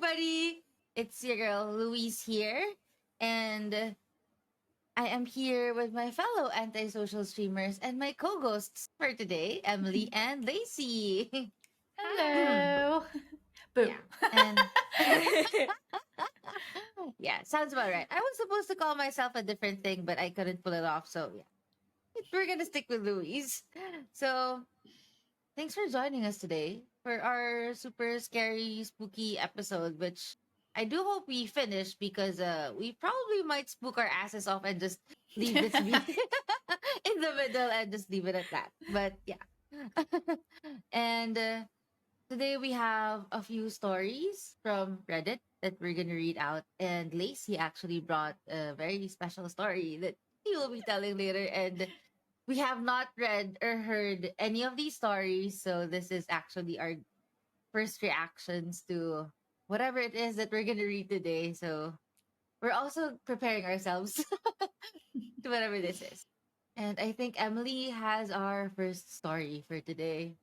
everybody. It's your girl Louise here, and I am here with my fellow antisocial streamers and my co-hosts for today, Emily and Lacey. Hello. Boo. Yeah, and yeah, sounds about right. I was supposed to call myself a different thing, but I couldn't pull it off. So yeah, we're gonna stick with Louise. So thanks for joining us today for our super scary, spooky episode, which I do hope we finish because we probably might spook our asses off and just leave this be in the middle and just leave it at that. But yeah. and today we have a few stories from Reddit that we're gonna read out, and Lacey actually brought a very special story that he will be telling later, and we have not read or heard any of these stories, so this is actually our first reactions to whatever it is that we're going to read today. So we're also preparing ourselves to whatever this is. And I think Emily has our first story for today.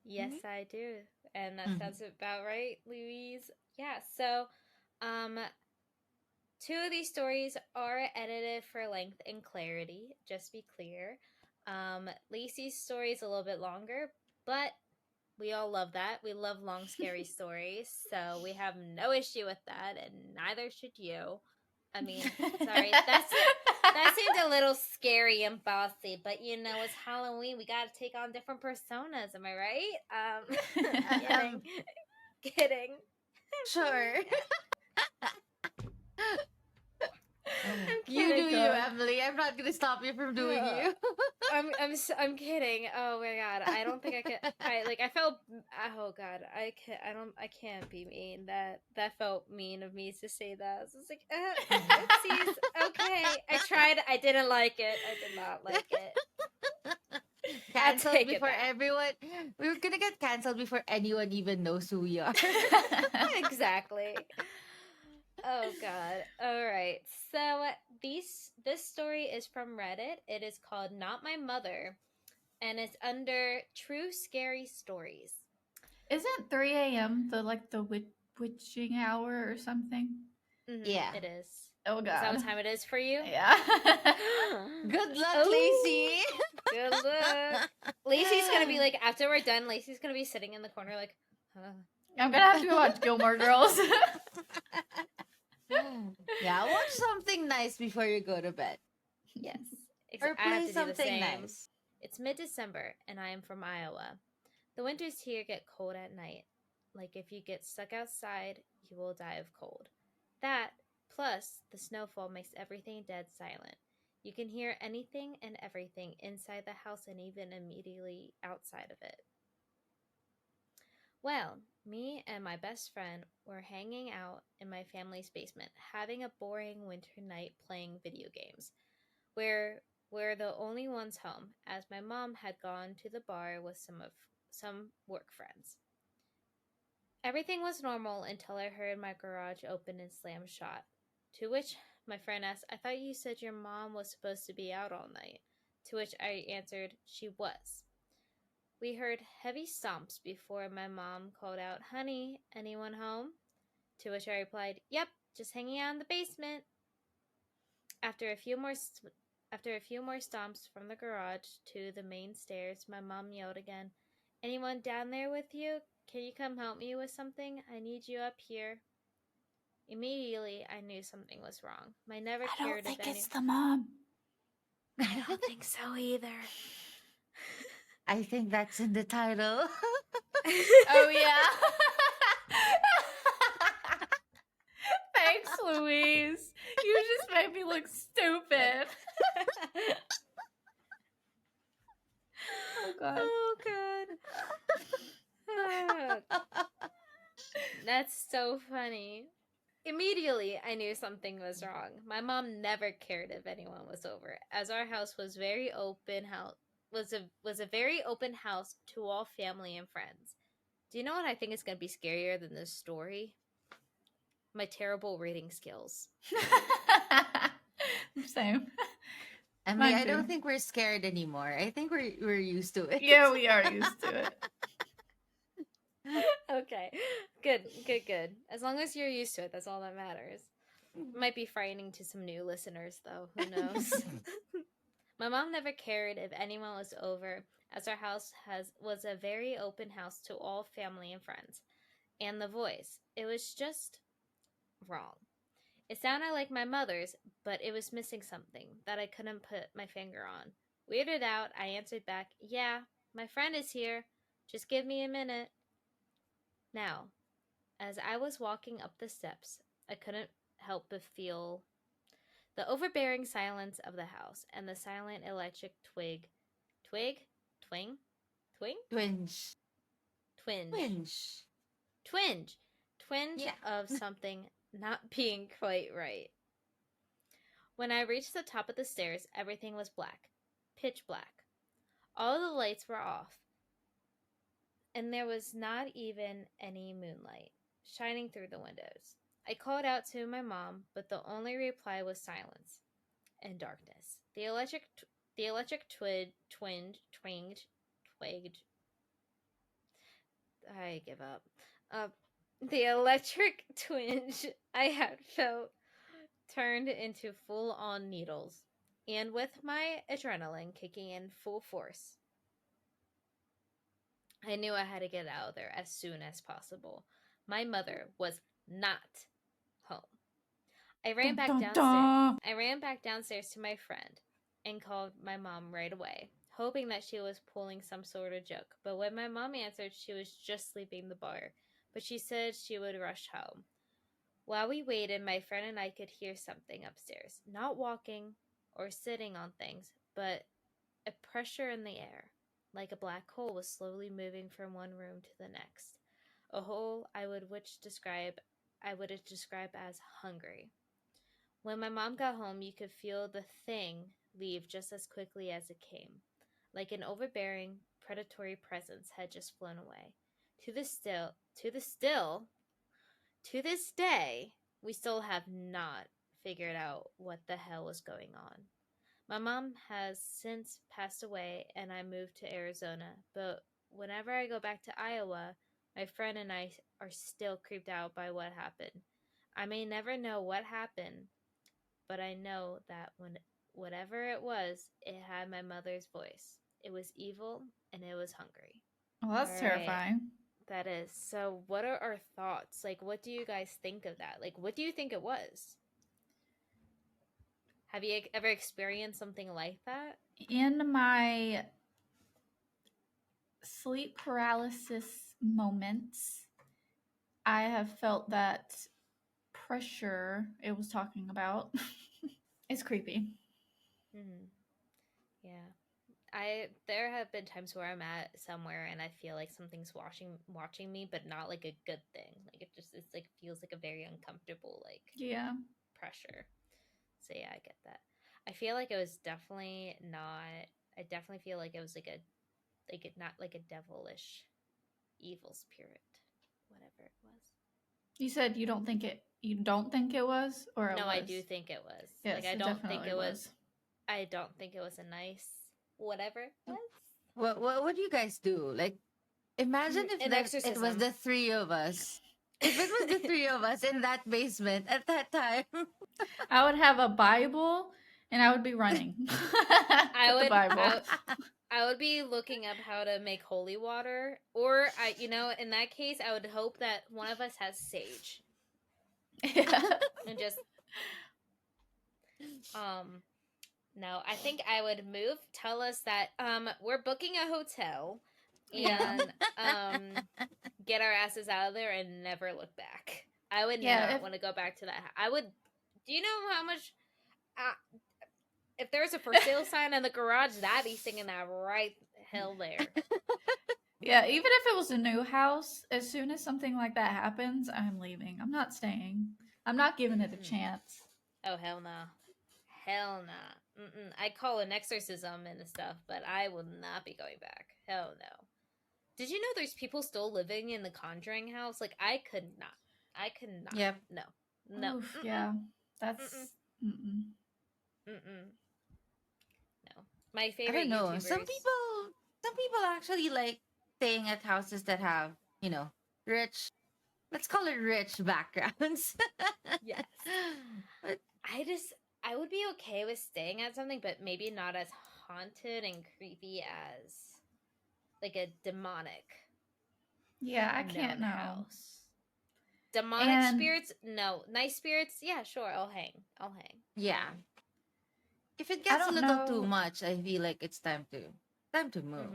Yes, I do. And that Mhm. sounds about right, Louise. Yeah, so um two of these stories are edited for length and clarity, just be clear. Lacey's story is a little bit longer, but we all love that. We love long scary stories, so we have no issue with that, and neither should you. I mean, sorry, that seemed a little scary and bossy, but it's Halloween. We got to take on different personas. Am I right? Kidding, Um, kidding. sure. I'm You do kidding. you, Emily. I'm not going to stop you from doing Uh, you. I'm kidding. Oh my god, I don't think I could. I felt. Oh god, I can't be mean. That felt mean of me to say that. I was like, oopsies. Okay, I tried. I didn't like it. I did not like it. I'll Canceled take it before back. everyone. We're going to get canceled before anyone even knows who we are. Exactly. Oh god. All right. So this story is from Reddit. It is called Not My Mother, and it's under True Scary Stories. Isn't 3 a.m. the witching hour or something? Yeah. It is. Oh Is that god. what time it is for you? Yeah. Good luck, Oh, Lacey. good luck. Lacey's gonna be like, after we're done, Lacey's gonna be sitting in the corner like, huh. I'm gonna have to go watch Gilmore Girls. Yeah, watch something nice before you go to bed. Yes. Or I have play to do the something same. nice. It's mid-December, and I am from Iowa. The winters here get cold at night. Like if you get stuck outside, you will die of cold. That, plus the snowfall makes everything dead silent. You can hear anything and everything inside the house and even immediately outside of it. Well, me and my best friend were hanging out in my family's basement, having a boring winter night playing video games. We're the only ones home, as my mom had gone to the bar with some work friends. Everything was normal until I heard my garage open and slam shut. To which my friend asked, I thought you said your mom was supposed to be out all night. To which I answered, she was. We heard heavy stomps before my mom called out, Honey, anyone home? To which I replied, Yep, just hanging out in the basement. After a few more stomps from the garage to the main stairs, my mom yelled again, Anyone down there with you? Can you come help me with something? I need you up here. Immediately, I knew something was wrong. My never I cared don't if think any. it's the mom. I don't think so either. I think that's in the title. Oh yeah. Thanks, Louise. You just made me look stupid. Oh god. Oh god. That's so funny. Immediately, I knew something was wrong. My mom never cared if anyone was over, as our house was very open house was a very open house to all family and friends. Do you know what I think is going to be scarier than this story? My terrible reading skills. Same. Emily, Mine I too. don't think we're scared anymore. I think we're used to it. Yeah, we are used to it. Okay. Good, good, good. As long as you're used to it, that's all that matters. Might be frightening to some new listeners, though. Who knows? My mom never cared if anyone was over, as our house was a very open house to all family and friends. And the voice, it was just wrong. It sounded like my mother's, but it was missing something that I couldn't put my finger on. Weirded out, I answered back, "Yeah, my friend is here. Just give me a minute." Now, as I was walking up the steps, I couldn't help but feel the overbearing silence of the house and the silent electric twig, twing, twing, Twinge. twinge, Twinge. twinge, twinge Yeah. of something not being quite right. When I reached the top of the stairs, everything was black, pitch black. All the lights were off, and there was not even any moonlight shining through the windows. I called out to my mom, but the only reply was silence and darkness. The electric twinged. I give up. Uh, the electric twinge I had felt turned into full-on needles, and with my adrenaline kicking in full force, I knew I had to get out of there as soon as possible. My mother was not home. I ran Dun, back dun, downstairs. dun. I ran back downstairs to my friend and called my mom right away, hoping that she was pulling some sort of joke. But when my mom answered, she was just leaving the bar. But she said she would rush home. While we waited, my friend and I could hear something upstairs. Not walking or sitting on things, but a pressure in the air, like a black hole was slowly moving from one room to the next. A hole I would describe as hungry. When my mom got home, you could feel the thing leave just as quickly as it came, like an overbearing, predatory presence had just flown away. To this still, to this still, to this day, we still have not figured out what the hell was going on. My mom has since passed away and I moved to Arizona, but whenever I go back to Iowa, my friend and I are still creeped out by what happened. I may never know what happened, but I know that whatever it was, it had my mother's voice. It was evil and it was hungry. Well, that's All right. terrifying. That is. So, what are our thoughts? Like, what do you guys think of that? Like, what do you think it was? Have you ever experienced something like that? In my sleep paralysis moments, I have felt that pressure it was talking about. It's creepy. Mm-hmm. Yeah. There have been times where I'm at somewhere and I feel like something's watching me, but not like a good thing. Like it's like feels like a very uncomfortable like Yeah. pressure. So yeah, I get that. I feel like it was definitely not. I definitely feel like it was not like a devilish evil spirit, whatever it was. You said you don't think it was, or it No, was? I do think it was. Yes, Like I it don't think definitely it was. I don't think it was a nice whatever it was. What do you guys do? Like, imagine if An it was exorcism. the three of us. If it was the three of us in that basement at that time, I would have a Bible and I would be running. I With the would Bible. I would be looking up how to make holy water, or in that case I would hope that one of us has sage Yeah. and just no, I think I would tell us that we're booking a hotel Yeah. and get our asses out of there and never look back. I would Yeah, not want to go back to that. I would. Do you know how much? If there's a for sale sign in the garage, that'd be singing that right hell there. Yeah, even if it was a new house, as soon as something like that happens, I'm leaving. I'm not staying. I'm not giving it a chance. Oh hell no, hell no. I'd call an exorcism and stuff, but I will not be going back. Hell no. Did you know there's people still living in the Conjuring house? Like I could not. I could not. Yep. No. Oof, yeah. That's mm-mm. No. My I favorite don't know. YouTubers. Some people actually like staying at houses that have you know, rich, let's call it rich backgrounds. Yes. But I would be okay with staying at something, but maybe not as haunted and creepy as like a demonic Yeah, I known can't know. house. Demonic And spirits, no. Nice spirits, yeah, sure, I'll hang. I'll hang. yeah, if it I gets a don't little too know. much, I feel like it's time to move.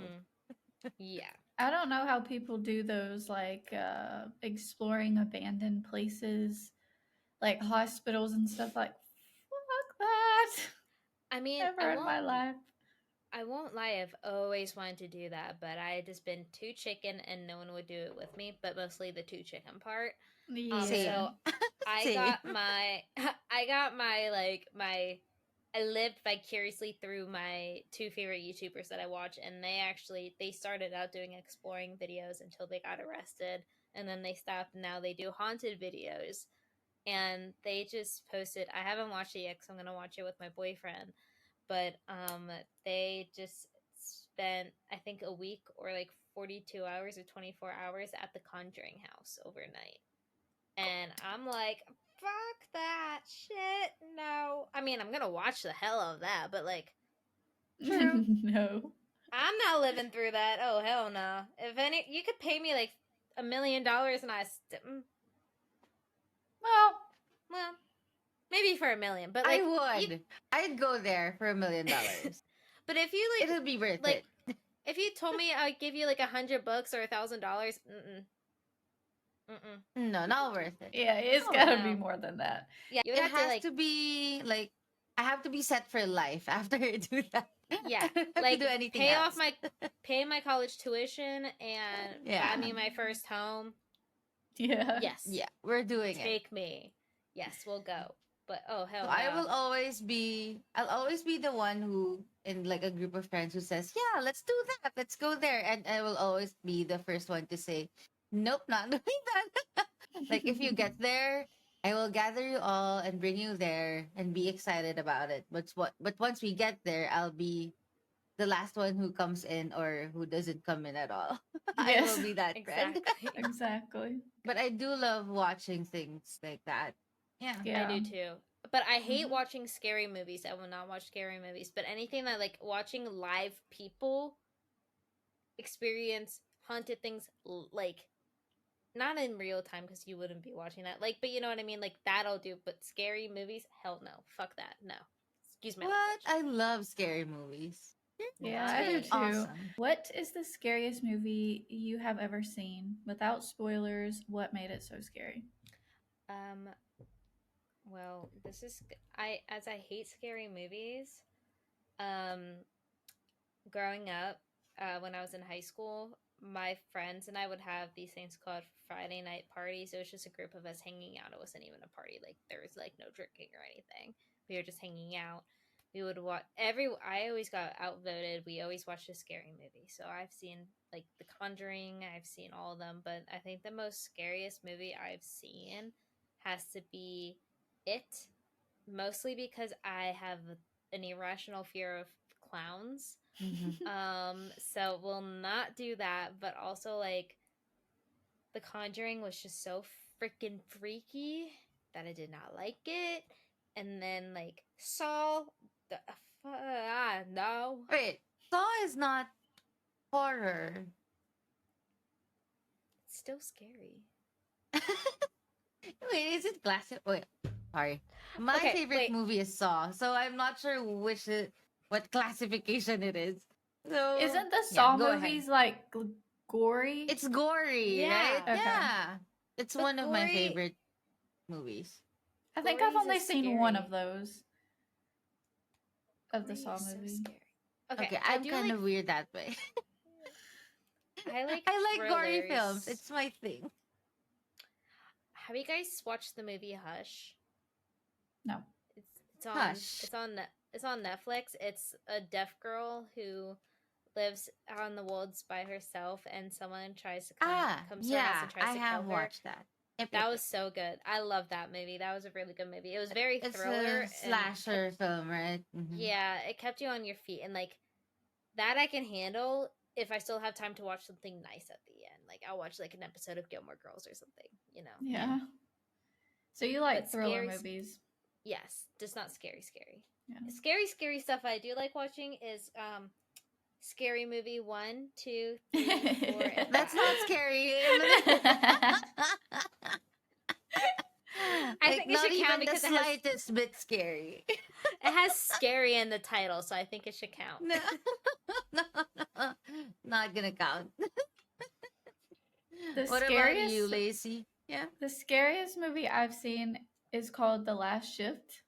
Yeah. I don't know how people do those like exploring abandoned places, like hospitals and stuff. Like, fuck that. I mean, Never in my life. I won't lie, I've always wanted to do that, but I had just been too chicken and no one would do it with me, but mostly the too chicken part. Yeah. So I Same. got my I lived vicariously through my two favorite YouTubers that I watch, and they started out doing exploring videos until they got arrested, and then they stopped, and now they do haunted videos. And they just posted, I haven't watched it yet because I'm gonna watch it with my boyfriend, but they just spent, I think, a week or like 42 hours or 24 hours at the Conjuring house overnight. And I'm like, fuck that shit. No. I mean, I'm gonna watch the hell out of that, but like, true. No. I'm not living through that. Oh hell no. If any, you could pay me like $1 million, and Well, well, maybe for $1 million, but like, I would. I'd go there for $1 million. but if you It'll be worth like, it. if you told me I'd give you like $100 or $1,000, No, not worth it. yeah, it's No, gotta no. be more than that. Yeah, you would It have to has like, to be like I have to be set for life after I do that. yeah, I don't have like to do anything pay else. off my college tuition and buy Yeah. me my first home. Yeah. Yes, Yeah, we're doing it. take me. Yes, we'll go. But oh hell So no. I'll always be the one who in like a group of friends who says, "Yeah, let's do that. Let's go there." And I will always be the first one to say, "Nope, not doing that." Like if you get there, I will gather you all and bring you there and be excited about it. But once we get there, I'll be the last one who comes in or who doesn't come in at all. I will Yes. be that friend. Exactly. Exactly. But I do love watching things like that. Yeah. I Yeah. do too. But I hate Mhm. watching scary movies. I will not watch scary movies. But anything that like watching live people experience haunted things like not in real time because you wouldn't be watching that. Like, but you know what I mean? Like that'll do. But scary movies, hell no. Fuck that. No. Excuse my What? language. I love scary movies. Yeah, It's I do really too. Awesome. What is the scariest movie you have ever seen? Without spoilers, what made it so scary? Well, this is I as I hate scary movies. Um, growing up, when I was in high school, my friends and I would have these things called Friday night parties. It was just a group of us hanging out. It wasn't even a party. Like there was like no drinking or anything. We were just hanging out. We would watch I always got outvoted. We always watched a scary movie. So I've seen like The Conjuring. I've seen all of them, but I think the most scariest movie I've seen has to be It, mostly because I have an irrational fear of clowns. Mhm. So we'll not do that, but also like The Conjuring was just so freaking freaky that I did not like it. And then like Saw, no, Wait, Saw is not horror. it's still scary. Wait, is it classic? Wait, sorry. My Okay, favorite wait. movie is Saw, so I'm not sure what classification it is. So Isn't the yeah, Saw go ahead. movies like gory? It's gory, Yeah. right? Okay. Yeah, it's But one of my gory- favorite movies. I think I've Gory's only is seen one scary. of those. Of the Gory Saw is so movie. scary. Okay, I I'm do kind like of weird that way. I like I like gory thrillers. films. It's my thing. Have you guys watched the movie Hush? No. It's on Hush. it's on Netflix. It's a deaf girl who lives out in the woods by herself, and someone tries to comes to her house Yeah, and tries I to have kill her. watched that. Yep, That yep, was so good. I love that movie. That was a really good movie. It was very It's thriller a and slasher film, right? Mhm. yeah, it kept you on your feet, and like that I can handle if I still have time to watch something nice at the end. like I'll watch like an episode of Gilmore Girls or something, you know. Yeah. So you like But thriller scary movies? Yes, just not scary. Yeah. Scary stuff I do like watching is Scary Movie 1, 2, 3, 4, and That's 5. not scary. I Like think it not should count even the because it has slightest bit scary. scary in the title, so I think it should count. No, no, not gonna count. The What about you, scariest Lacey? Yeah. the scariest movie I've seen is called The Last Shift.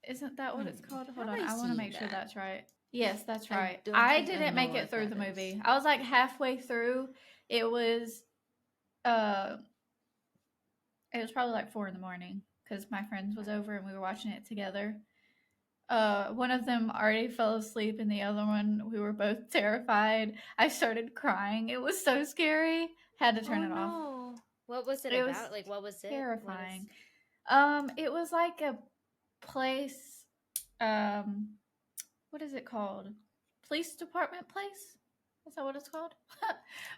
Isn't that what it's called? Hold Have on, I I want to seen make sure that? that's right. Yes, that's I right. don't I think I didn't know make it what through that the is. movie. I was like halfway through. It was uh it was probably like 4 in the morning because my friends was over and we were watching it together. One of them already fell asleep and the other one we were both terrified. I started crying. It was so scary. Had to turn Oh it off. no. What was it It was about? Like, what was it? terrifying. It was like a place. What is it called? Police department place? Is that what it's called?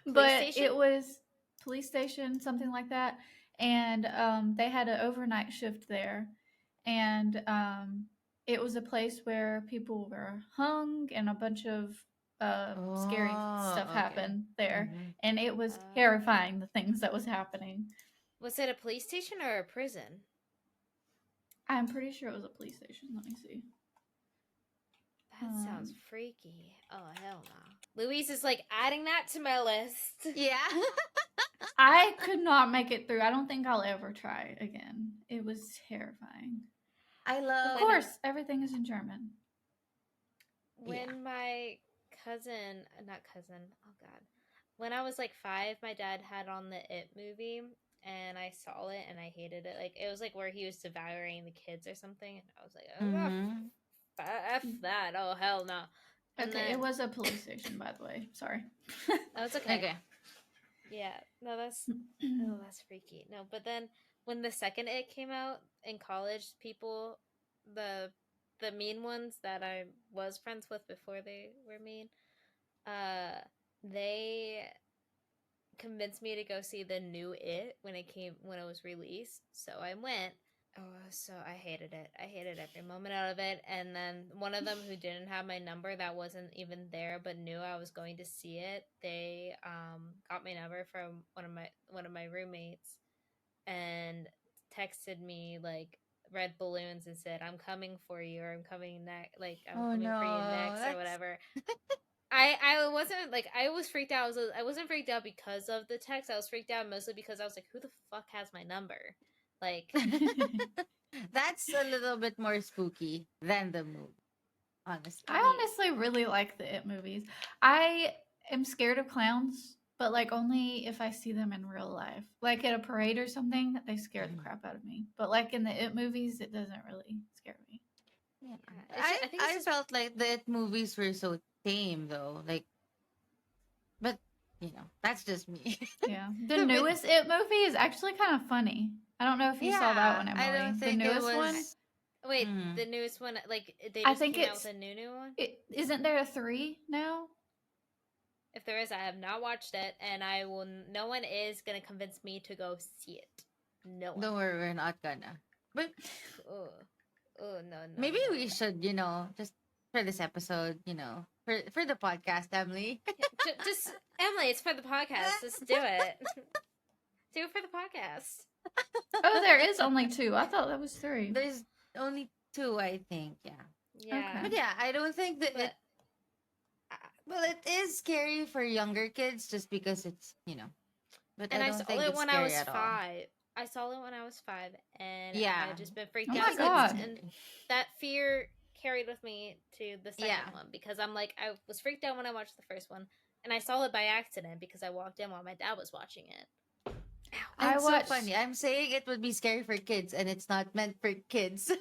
But station? it was police station, something like that. And they had an overnight shift there, and it was a place where people were hung, and a bunch of scary stuff Oh, okay. happened there, Mhm. and it was Uh, terrifying. The things that was happening. Was it a police station or a prison? I'm pretty sure it was a police station. Let me see. That sounds Um, freaky. Oh, hell no. Louise is like adding that to my list. Yeah. I could not make it through. I don't think I'll ever try again. It was terrifying. I Of love. course, everything is in German. When my cousin, not cousin, oh god. When I was like 5, my dad had on the It movie and I saw it and I hated it. Like, it was like where he was devouring the kids or something. And I was like, oh, Mhm. F that. Oh, hell no. And Okay, then, it was a police station, by the way. Sorry. oh, it's okay. Okay. Yeah, no, that's freaky. No, but then when the second It came out in college, people, the the mean ones that I was friends with before they were mean, uh, they convinced me to go see the new It when it was released. So I went. Oh, so I hated it. I hated every moment out of it. And then one of them who didn't have my number, that wasn't even there, but knew I was going to see it. They got my number from one of my roommates, and texted me like red balloons and said, "I'm coming for you," or "I'm coming next," like "I'm Oh coming for you no. next," or That's. whatever. I wasn't like I was freaked out. I wasn't freaked out because of the text. I was freaked out mostly because I was like, "Who the fuck has my number?" Like, That's a little bit more spooky than the movie, honestly. I honestly really like the It movies. I am scared of clowns, but like only if I see them in real life. Like at a parade or something, they scare the crap out of me. But like in the It movies, it doesn't really scare me. Yeah. I think it's I just felt like the movies were so tame though. Like, but that's just me. Yeah. The The vid- newest It movie is actually kind of funny. I don't know if you saw that one, I Emily. don't The think it newest one? was. wait, Mm. the newest one, like they I just think came out it's with a new one. isn't there a 3 now? If there is, I have not watched it, and I will. No one is gonna convince me to go see it. No one. Don't worry, we're not gonna. But Oh, oh no, no. maybe no. we should, just for this episode, for the podcast, Emily. Just Emily, it's for the podcast. Just do it. Do it for the podcast. Oh, there is only 2. I thought that was 3. There's only 2, I think. Yeah. Yeah, But yeah, I don't think that but well, it is scary for younger kids just because it's. But and I I don't saw think it it's when I scary was at all. 5. I saw it when I was 5, and I Yeah. had just been freaked Oh out my God. and that fear carried with me to the second Yeah. one because I'm like I was freaked out when I watched the first one, and I saw it by accident because I walked in while my dad was watching it. I It's watched- so funny. I'm saying it would be scary for kids, and it's not meant for kids.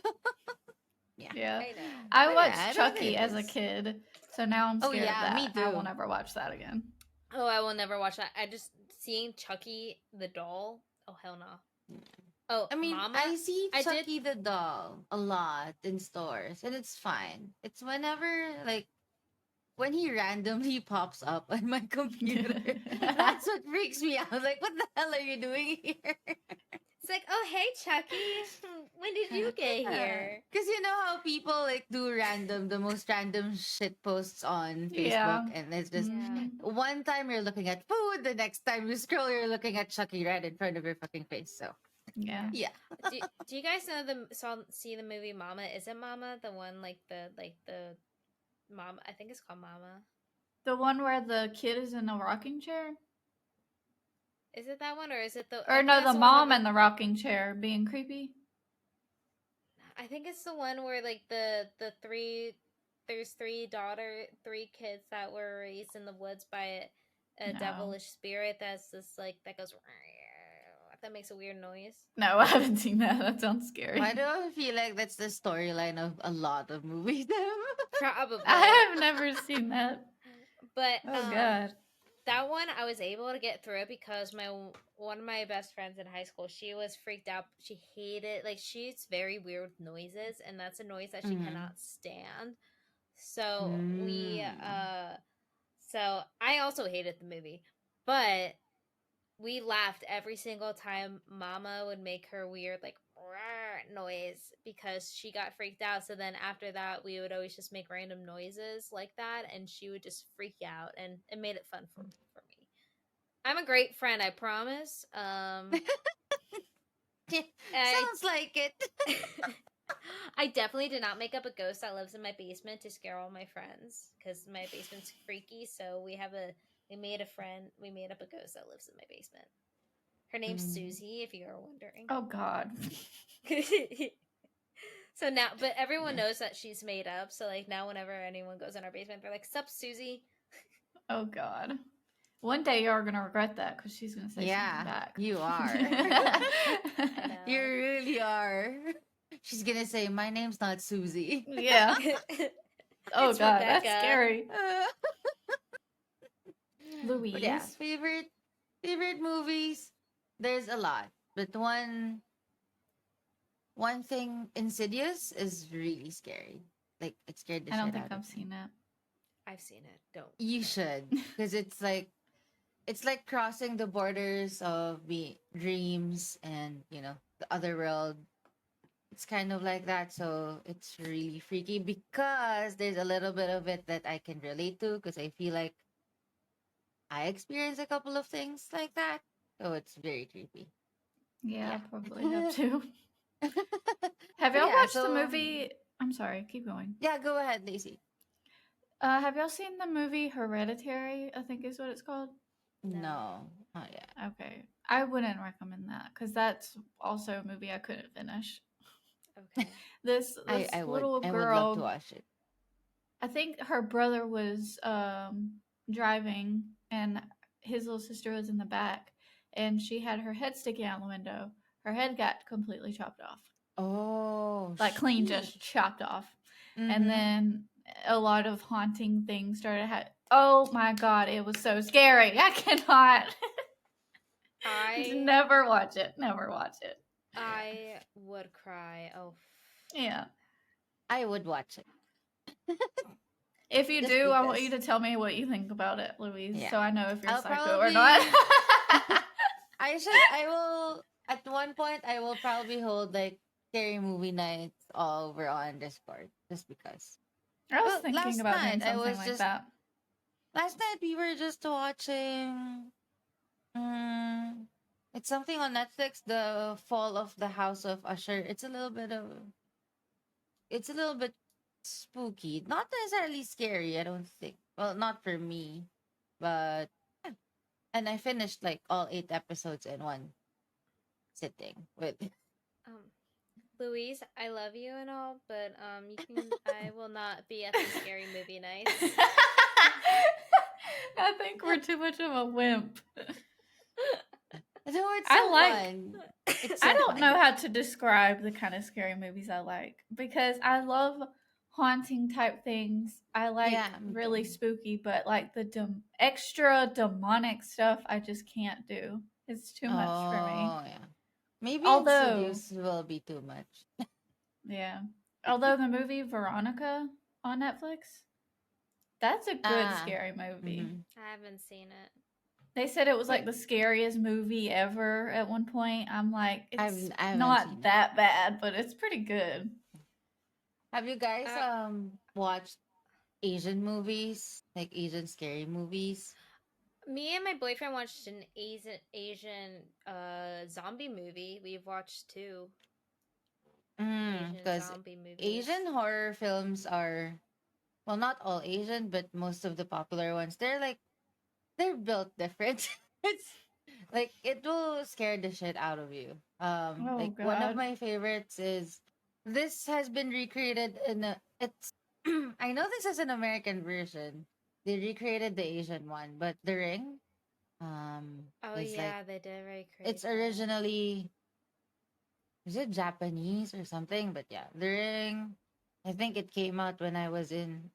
Yeah. I know. I Oh, yeah, watched I know Chucky it as a is. kid, so now I'm Oh, scared yeah, of that. me I will too. never watch that again. Oh, I will never watch that. I just seeing Chucky the doll. Oh hell no. Oh, I mean, Mama. I see I did- Chucky the doll a lot in stores, and it's fine. It's whenever like when he randomly pops up on my computer, that's what freaks me out. Like, what the hell are you doing here? It's like, oh hey Chucky, when did you get here? Because you know how people like do the most random shit posts on Facebook, Yeah. and it's just Yeah. one time you're looking at food, the next time you scroll, you're looking at Chucky right in front of your fucking face. So Yeah. yeah, Do you guys know see the movie Mama? Is it Mama? The one like the Mama? I think it's called Mama. The one where the kid is in a rocking chair? Is it that one or is it the? Or no, the mom in the rocking chair being creepy? I think it's the one where like the three there's three kids that were raised in the woods by a No. devilish spirit that's just like that goes that makes a weird noise. No, I haven't seen that. That sounds scary. why do I feel like that's the storyline of a lot of movies? Probably. I have never seen that. But Oh god. that one I was able to get through it because one of my best friends in high school, she was freaked out. She hated she's very weird noises, and that's a noise that she Mhm. cannot stand. So so I also hated the movie, but we laughed every single time Mama would make her weird noise because she got freaked out. So then after that, we would always just make random noises like that, and she would just freak out, and it made it fun for me. I'm a great friend, I promise. Sounds like it. I definitely did not make up a ghost that lives in my basement to scare all my friends because my basement's freaky. So we made up a ghost that lives in my basement. Her name's Susie, if you are wondering. Oh god. So now, but everyone knows that she's made up. So like now, whenever anyone goes in our basement, they're like, "Sup, Susie." Oh god. One day you're gonna regret that because she's gonna say Yeah, something back. you are. I You know. really are. She's gonna say, "My name's not Susie." Yeah. Oh It's god, that's Rebecca. scary. But yeah, Louise. favorite movies. There's a lot, but one thing, Insidious is really scary. Like it scared the I don't shit think out of I've me. seen that. I've seen it. Don't. You should, because it's like crossing the borders of dreams and the other world. It's kind of like that, so it's really freaky because there's a little bit of it that I can relate to because I feel like I experienced a couple of things like that, so it's very creepy. Yeah, Yeah. I probably have to. Have But y'all yeah, watched the so movie? I'm sorry, keep going. yeah, go ahead, Lacey. Have y'all seen the movie Hereditary? I think is what it's called. No, not yet. Okay, I wouldn't recommend that because that's also a movie I couldn't finish. Okay. This I would little I would love to girl, watch it. I think her brother was driving and his little sister was in the back, and she had her head sticking out the window. Her head got completely chopped off, Oh, like clean, sheesh. just chopped off. Mhm. And then a lot of haunting things started oh my god, it was so scary. I cannot. Never watch it. Never watch it. I would cry. Oh. Yeah. I would watch it. If you Just do, I want you because. to tell me what you think about it, Louise, Yeah. so I know if you're I'll psycho or probably. not. I will. At one point, I will probably hold like scary movie nights all over on Discord, just because. I was Well, thinking last about doing night I something was like just that. last night we were just watching. Um, it's something on Netflix. The Fall of the House of Usher. It's a little bit spooky. Not necessarily scary. I don't think. Well, not for me, but yeah. And I finished like all 8 episodes in one sitting with. Louise, I love you and all, but I will not be at the scary movie nights. I think we're too much of a wimp. No, it's I so like- fun. It's so I don't fun. know how to describe the kind of scary movies I like because I love haunting type things. I like Yeah, me really too. spooky, but like the extra demonic stuff, I just can't do. It's too much for me. Oh yeah. Maybe Although- Insidious will be too much. Yeah. Although the movie Veronica on Netflix, That's a good Ah. scary movie. Mhm. I haven't seen it. They said it was like Yeah. the scariest movie ever at one point. I'm like, it's I haven't seen not it. that bad, but it's pretty good. Have you guys Uh, watched Asian movies, like Asian scary movies? Me and my boyfriend watched an Asian zombie movie. We've watched two Asian Because zombie movies. Asian horror films are, well, not all Asian, but most of the popular ones. They're built different. It's like it will scare the shit out of you. Oh Like one of god. my favorites is, this has been recreated in a, it's I know this is an American version. They recreated the Asian one, but The Ring Oh is like, yeah, they did recreate it's that. originally, is it Japanese or something? But yeah, The Ring. I think it came out when I was in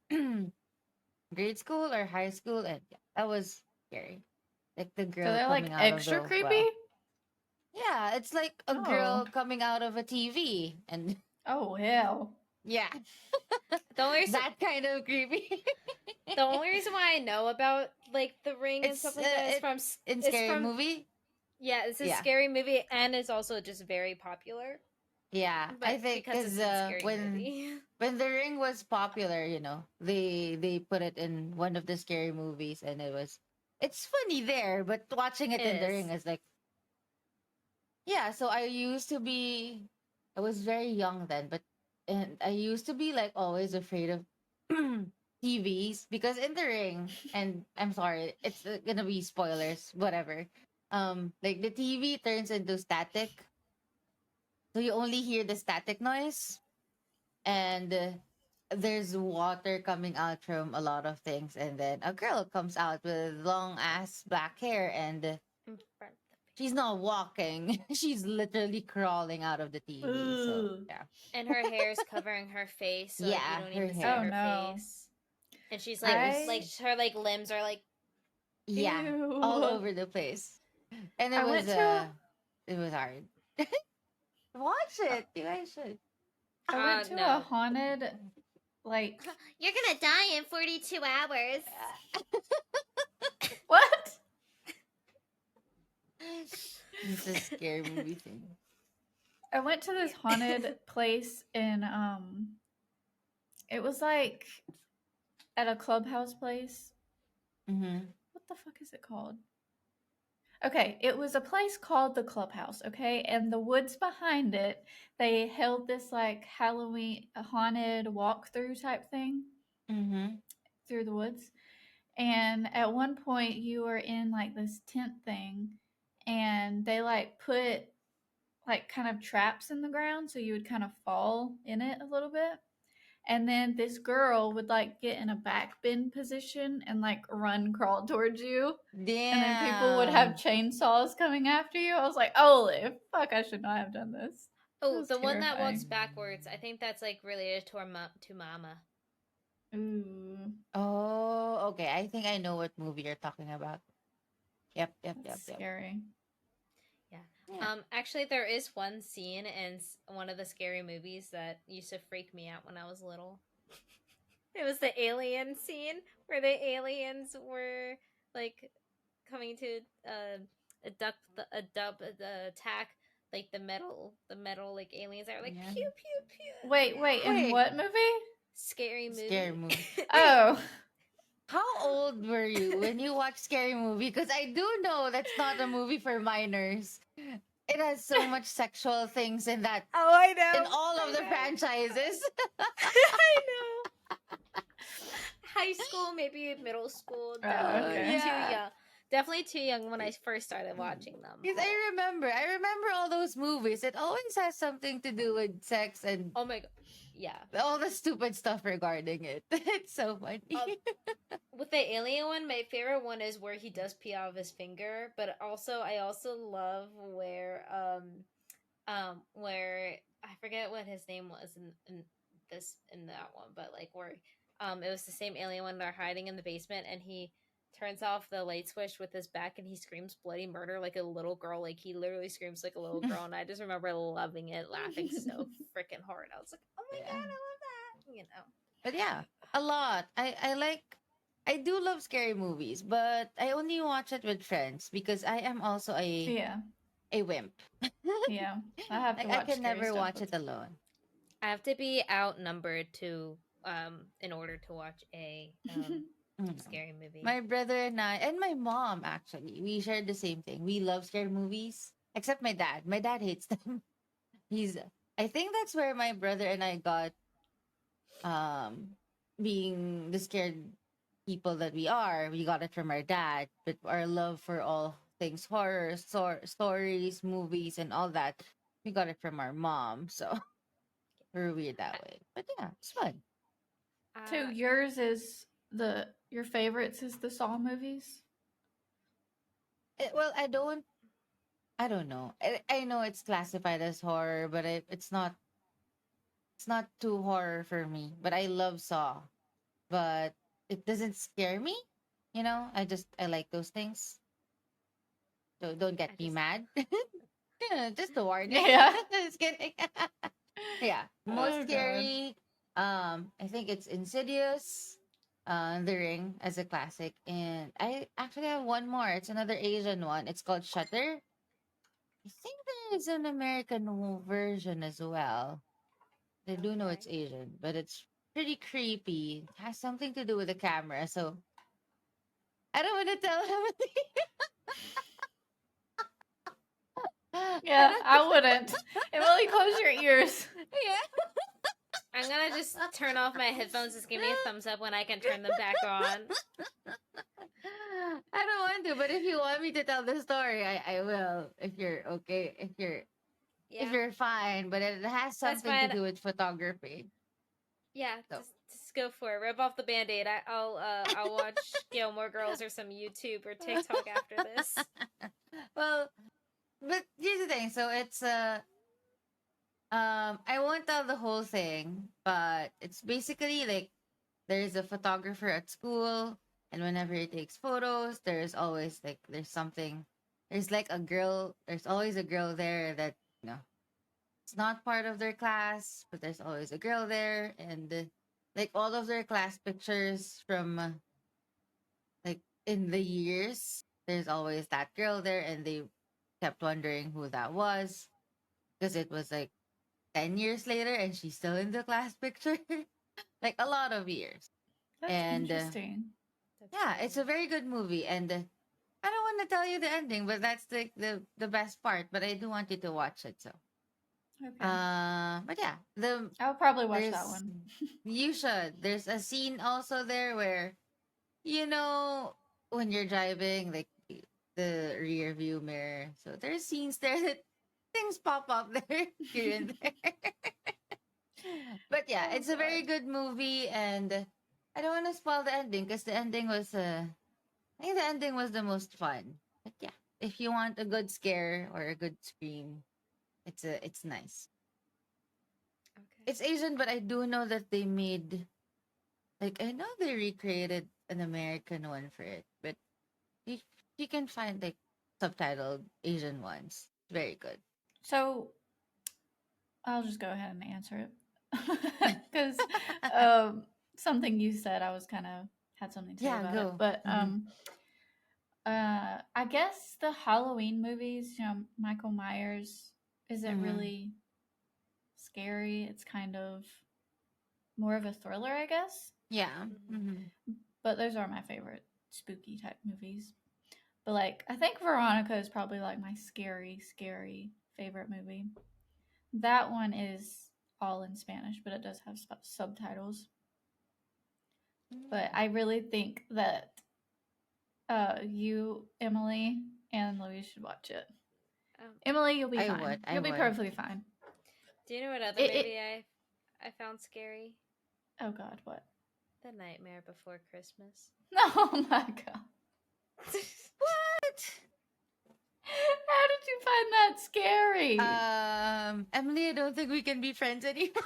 grade school or high school, and yeah, that was scary. Like the So girl they're like coming out of extra the creepy? well. Yeah, it's like a Oh. girl coming out of a TV, and Oh hell. yeah, The only reason, that kind of creepy. the only reason why I know about like The Ring and It's stuff like that is it from in it's scary from movie. yeah, it's a Yeah, scary movie and it's also just very popular. yeah. I But think because because it's a scary when movie. The Ring was popular, they put it in one of the scary movies, and it's funny there, but watching it It in The Ring is. is like, yeah. So I was very young then, but and I used to be like always afraid of TVs, because in The Ring, and I'm sorry, it's gonna be spoilers, whatever. Like the TV turns into static, so you only hear the static noise, and there's water coming out from a lot of things, and then a girl comes out with long ass black hair, and In front of she's not walking. She's literally crawling out of the TV. So Ooh. yeah. and her hair is covering her face, so like you Yeah, don't her even see Oh hair. her no. face. And she's It like was, I her like limbs are like yeah, all ew. over the place. And I went to it was hard. Watch it. You guys should. a no. haunted like You're gonna die in 42 hours. what? It's a scary movie thing. I went to this haunted place in it was like at a clubhouse place. Mm-hmm. What the fuck is it called? Okay, it was a place called the Clubhouse, okay? And the woods behind it, they held this like Halloween haunted walkthrough type thing Mm-hmm. through the woods. And at one point you were in like this tent thing and they like put like kind of traps in the ground so you would kind of fall in it a little bit. And then this girl would like get in a back bend position and like run crawl towards you. And then people would have Damn. chainsaws coming after you. I was like, holy fuck, I should not have done this. It Oh, was the one that walks terrifying. backwards. I think that's like related to to Mama. Ooh, Oh, okay. I think I know what movie you're talking about. Yep, yep, yep, that's yep. scary. Yeah. Yeah. Actually, there is one scene in one of the scary movies that used to freak me out when I was little. It was the alien scene where the aliens were like coming to attack like the metal like aliens that are like Yeah. pew pew pew. Wait, in Wait. what movie? Scary movie. Scary movie. Oh, How old were you when you watched Scary Movie? Because I do know that's not a movie for minors. It has so much sexual things in that, Oh, I know. in all of the franchises. I know. High school, maybe middle school. Oh, Definitely okay. too Yeah. young. Definitely too young when I first started watching them. Because I remember all those movies. It always has something to do with sex and Oh my god. Yeah. all the stupid stuff regarding it. It's so funny. With the alien one, my favorite one is where he does pee out of his finger, but also I also love where I forget what his name was in that one, but like where it was the same alien when they're hiding in the basement and he turns off the light switch with his back and he screams bloody murder like a little girl. Like he literally screams like a little girl, and I just remember loving it, laughing so freaking hard. I was like, oh my Yeah. god, I love that. You know. But yeah, a lot. I like I do love scary movies, but I only watch it with friends because I am also Yeah, a wimp. yeah. I have to Like I watch can scary never stuff watch with. it alone. I have to be outnumbered to in order to watch a Mm. scary movie. My brother and I, and my mom actually, we shared the same thing. We love scary movies, except my dad. My dad hates them. He's, I think that's where my brother and I got um being the scared people that we are. We got it from our dad, but our love for all things horror, stories, movies, and all that, we got it from our mom. So we're weird that way. But yeah, it's fun. So Uh, yours is your favorites is the Saw movies. Well, I don't know. I know it's classified as horror, but it's not too horror for me. But I love Saw, but it doesn't scare me. You know, I like those things. So don't get I me just mad. Yeah, just a warning. Yeah. Just kidding. Yeah, most Oh god. scary. I think it's Insidious, The Ring as a classic, and I actually have one more. It's another Asian one. It's called Shutter. I think there is an American version as well. I do know okay. it's Asian, but it's pretty creepy. It has something to do with the camera, so I don't want to tell him. I Yeah, don't. I wouldn't. Emily, close your ears. Yeah. I'm gonna just turn off my headphones. Just give me a thumbs up when I can turn them back on. I don't want to, but if you want me to tell the story, I will. If you're okay, if Yeah, you're fine, but it has that's something to fine. do with photography. Yeah, So just go for it. Rip off the band-aid. I'll watch Gilmore Girls or some YouTube or TikTok after this. well, but here's the thing. So it's I won't tell the whole thing, but it's basically like there's a photographer at school, and whenever he takes photos, there's something. There's like a girl. There's always a girl there that you know it's not part of their class, but there's always a girl there, and like all of their class pictures from like in the years, there's always that girl there, and they kept wondering who that was because it was like 10 years later, and she's still in the class picture, like a lot of years, That's and interesting. That's yeah, it's a funny. very good movie, and I don't want to tell you the ending, but that's the best part. But I do want you to watch it. So, Okay. but yeah, I'll probably watch that there's one. you should. There's a scene also there where you know when you're driving, like the rear view mirror. So there's scenes there that things pop up there here and there. But yeah, Oh it's a very god. good movie, and I don't want to spoil the ending because the ending was I think the ending was the most fun. But yeah, if you want a good scare or a good scream, it's nice. Okay. It's Asian, but I do know that they made like I know they recreated an American one for it, but you you can find like subtitled Asian ones. Very good. So I'll just go ahead and answer it because um, something you said I was kind of had something to say Yeah, about it. go. But Hmm. I guess the Halloween movies, Michael Myers isn't Hmm. really scary. It's kind of more of a thriller, I guess. Yeah. Mhm. Hmm. But those are my favorite spooky type movies. But like, I think Veronica is probably like my scary favorite movie. That one is all in Spanish, but it does have subtitles. But I really think that you, Emily, and Louise should watch it. Um, Emily, you'll be I fine. would. I You'll be would. perfectly fine. do you know what other It movie I found scary? oh god, what? The Nightmare Before Christmas. Oh my god. What? How did you find that scary? Emily, I don't think we can be friends anymore.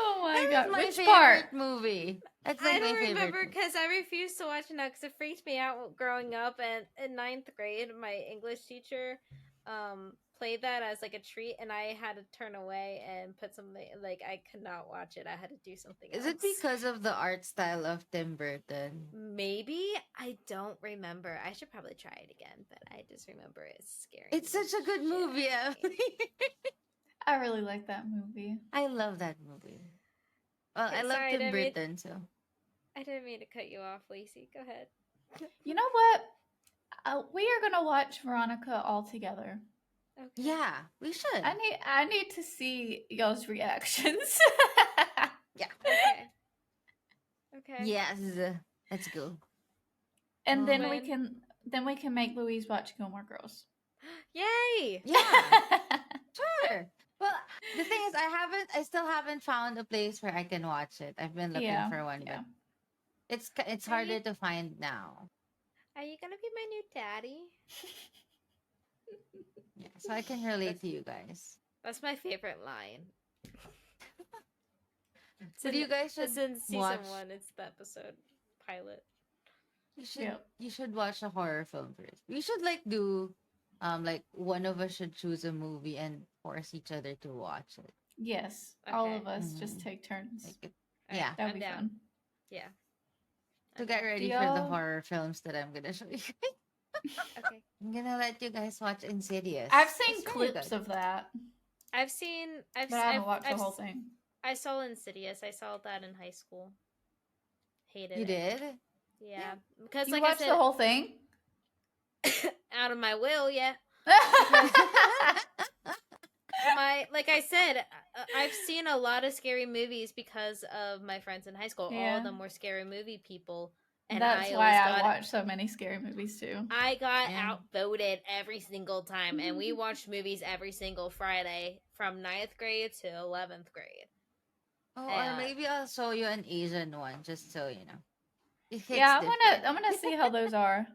Oh my That god. is my Which part? favorite movie. That's I like my don't favorite remember movie. because I refused to watch it now because it freaked me out growing up. And in ninth grade, my English teacher played that as like a treat, and I had to turn away and put something like I could not watch it. I had to do something Is else. it because of the art style of Tim Burton? Maybe I don't remember. I should probably try it again, but I just remember it's scary. It's such a good movie, Emily. I really like that movie. I love that movie. Well, I Okay, love sorry, Tim didn't mean- Burton, so. I didn't mean to cut you off, Lacey. Go ahead. You know what? We are gonna watch Veronica all together. Okay. Yeah, we should. I need to see y'all's reactions. Yeah. Okay. Yes. Let's go. And then When? we can make Louise watch Gilmore Girls. Yay! Yeah. Sure. Well, the thing is, I still haven't found a place where I can watch it. I've been looking for one, yeah. but it's Are harder you- to find now. Are you gonna be my new daddy? Yeah, so I can relate to you guys. That's my favorite line. So you guys should It's in season watch. 1. It's the episode pilot. Yep. You should watch a horror film first. We should do like one of us should choose a movie and force each other to watch it. Yes, all Okay. of us just Mhm. take turns. Like it, Alright, yeah. That'd I'm be down. fun. Yeah. To I'm get down. ready Do for the y'all- horror films that I'm gonna show you. Okay. I'm gonna let you guys watch Insidious. I've seen It's very clips good. of that, I've seen. but I haven't watched the whole thing. I saw Insidious. I saw that in high school. Hated You it. did? Yeah, because You like I watched said, the whole thing? out of my will. Yeah. Like I said, I've seen a lot of scary movies because of my friends in high school. All Yeah. of them were scary movie people, and That's I why always I got watch so many scary movies too. I got Yeah. outvoted every single time, and we watched movies every single Friday from 9th grade to 11th grade. Oh, Yeah. or maybe I'll show you an Asian one, just so you know. It hits Yeah, different. I'm gonna see how those are.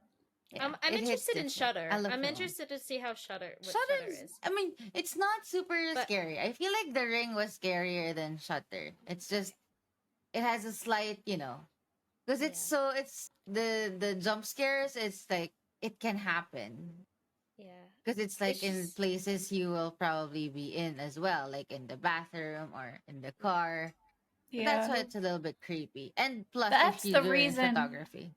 Yeah, I'm it hits interested in different. Shudder. I look I'm for one. interested to see how Shudder Shudder's- is. I mean, it's not super But- scary. I feel like The Ring was scarier than Shutter. It's just it has a slight, because it's the jump scares. It's like it can happen Yeah. because it's like It's in just- places you will probably be in as well, like in the bathroom or in the car. But Yeah, that's why it's a little bit creepy. And plus, That's if you the do it in reason- photography.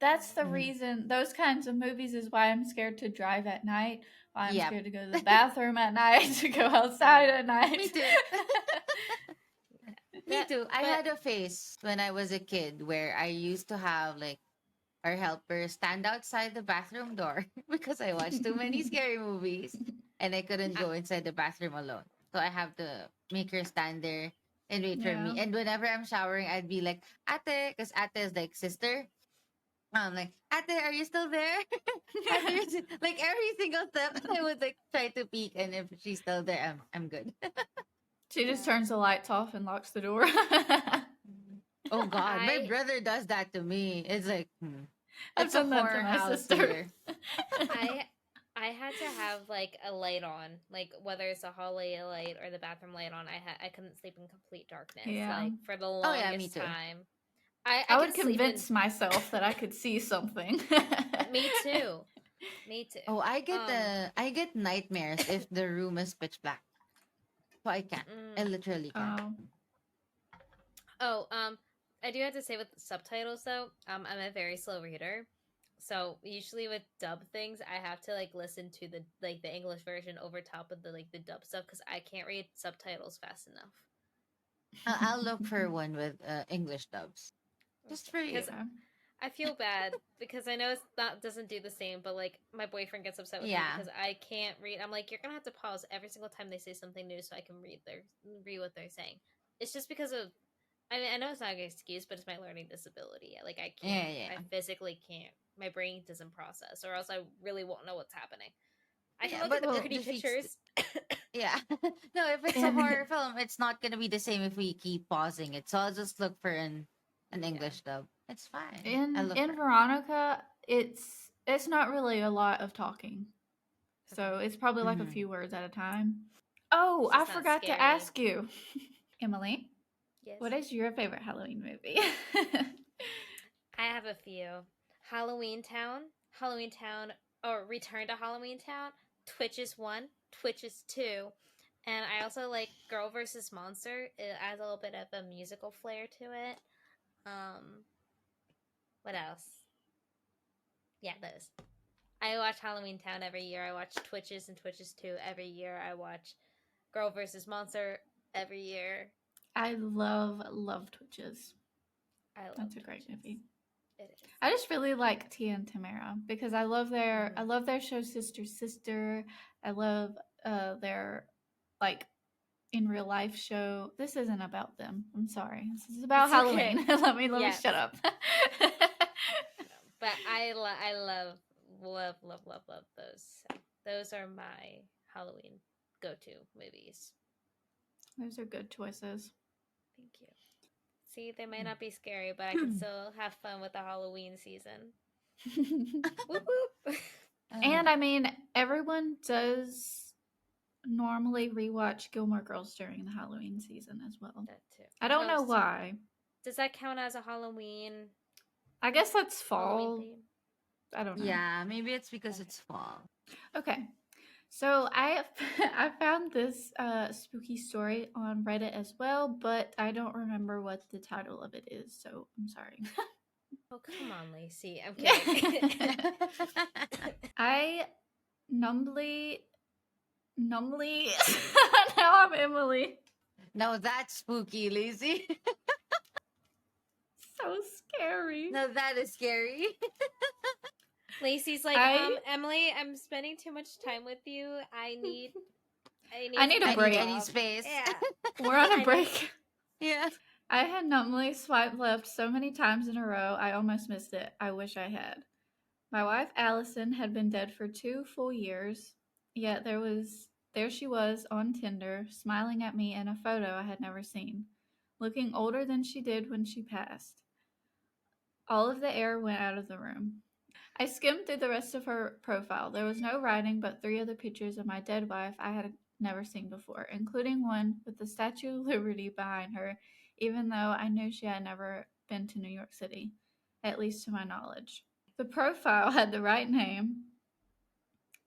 that's the Mhm. reason. Those kinds of movies is why I'm scared to drive at night. Why I'm Yep. scared to go to the bathroom at night. To go outside at night. Me too. Me That- too. I but- had a phase when I was a kid where I used to have our helper stand outside the bathroom door because I watched too many scary movies and I couldn't go inside the bathroom alone. So I have to make her stand there and wait for me. Yeah. And whenever I'm showering, I'd be like, Ate, because Ate is like sister. I'm like, Ate, are you still there? Ate, are you still-" like every single step, I would try to peek, and if she's still there, I'm good. She just turns the lights off and locks the door. Oh God, my I- brother does that to me. It's like, I've it's a done that to horror my house sister. here. I had to have a light on, whether it's a hallway light or the bathroom light on. I couldn't sleep in complete darkness. Yeah. For the Oh, longest yeah, me too. time. I I would could sleep convince myself that I could see something. Me too. Me too. Oh, I get nightmares if the room is pitch black. So I can't. I Mm. literally can't. Oh. I do have to say with subtitles though, I'm a very slow reader. So usually with dub things, I have to listen to the English version over top of the dub stuff because I can't read subtitles fast enough. I'll look for one with English dubs. Just for you. Because I feel bad because I know it's not doesn't do the same, but my boyfriend gets upset with me Yeah. because I can't read. I'm like, you're gonna have to pause every single time they say something new so I can read what they're saying. It's just because of. I mean, I know it's not an excuse, but it's my learning disability. I can't. Yeah. I physically can't. My brain doesn't process, or else I really won't know what's happening. I can Yeah, look but at the it pretty defeats pictures. Yeah. No, if it's a horror film, it's not gonna be the same if we keep pausing it. So I'll just look for an English dub. It's fine. In I'll look in for it. Veronica, it's not really a lot of talking, so it's probably a Mhm. few words at a time. Oh, It's I just not forgot scary. to ask you, Emily. Yes. What is your favorite Halloween movie? I have a few. Halloween Town, or Return to Halloween Town, Twitches 1, Twitches 2, and I also like Girl versus Monster. It adds a little bit of a musical flair to it. What else? Yeah, those. I watch Halloween Town every year. I watch Twitches and Twitches 2 every year. I watch Girl versus Monster every year. I love Twitches. I love That's a great Twitches. movie. It is. I just really like Tia and Tamara because I love their show Sister Sister. I love their like in real life show. This isn't about them. I'm sorry. This is about It's Halloween. okay. let me Yes. shut up. But I love those. So those are my Halloween go-to movies. Those are good choices. Thank you. See, they may not be scary, but I can still have fun with the Halloween season. Whoop, whoop. And I mean, everyone does normally rewatch Gilmore Girls during the Halloween season as well. That too. I don't know why. Does that count as a Halloween? I guess that's fall. Halloween theme? I don't know. Yeah, maybe it's because it's fall. Okay. So I found this spooky story on Reddit as well, but I don't remember what the title of it is, so I'm sorry. Oh, come on, Lacey. I'm kidding. I numbly now I'm Emily. No, that's spooky, Lacey. So scary. No, that is scary. Lacey's like, Emily, I'm spending too much time with you. I need a break. I need space. Yeah. We're on a break. Yeah. I had numbly swiped left so many times in a row, I almost missed it. I wish I had. My wife, Allison, had been dead for 2 full years, yet there she was on Tinder, smiling at me in a photo I had never seen, looking older than she did when she passed. All of the air went out of the room. I skimmed through the rest of her profile. There was no writing, but 3 other pictures of my dead wife I had never seen before, including one with the Statue of Liberty behind her, even though I knew she had never been to New York City, at least to my knowledge. The profile had the right name.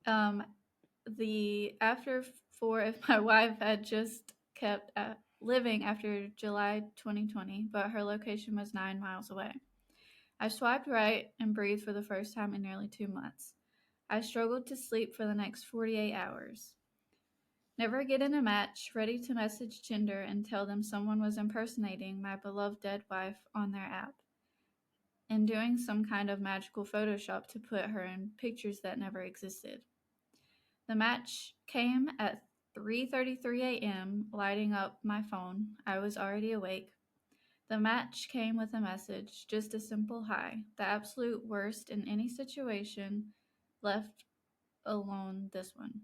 The after 4 if my wife had just kept living after July 2020, but her location was 9 miles away. I swiped right and breathed for the first time in nearly 2 months. I struggled to sleep for the next 48 hours. Never getting a match, ready to message Tinder and tell them someone was impersonating my beloved dead wife on their app, and doing some kind of magical Photoshop to put her in pictures that never existed. The match came at 3:33 a.m., lighting up my phone. I was already awake. The match came with a message, just a simple hi, the absolute worst in any situation, left alone this one.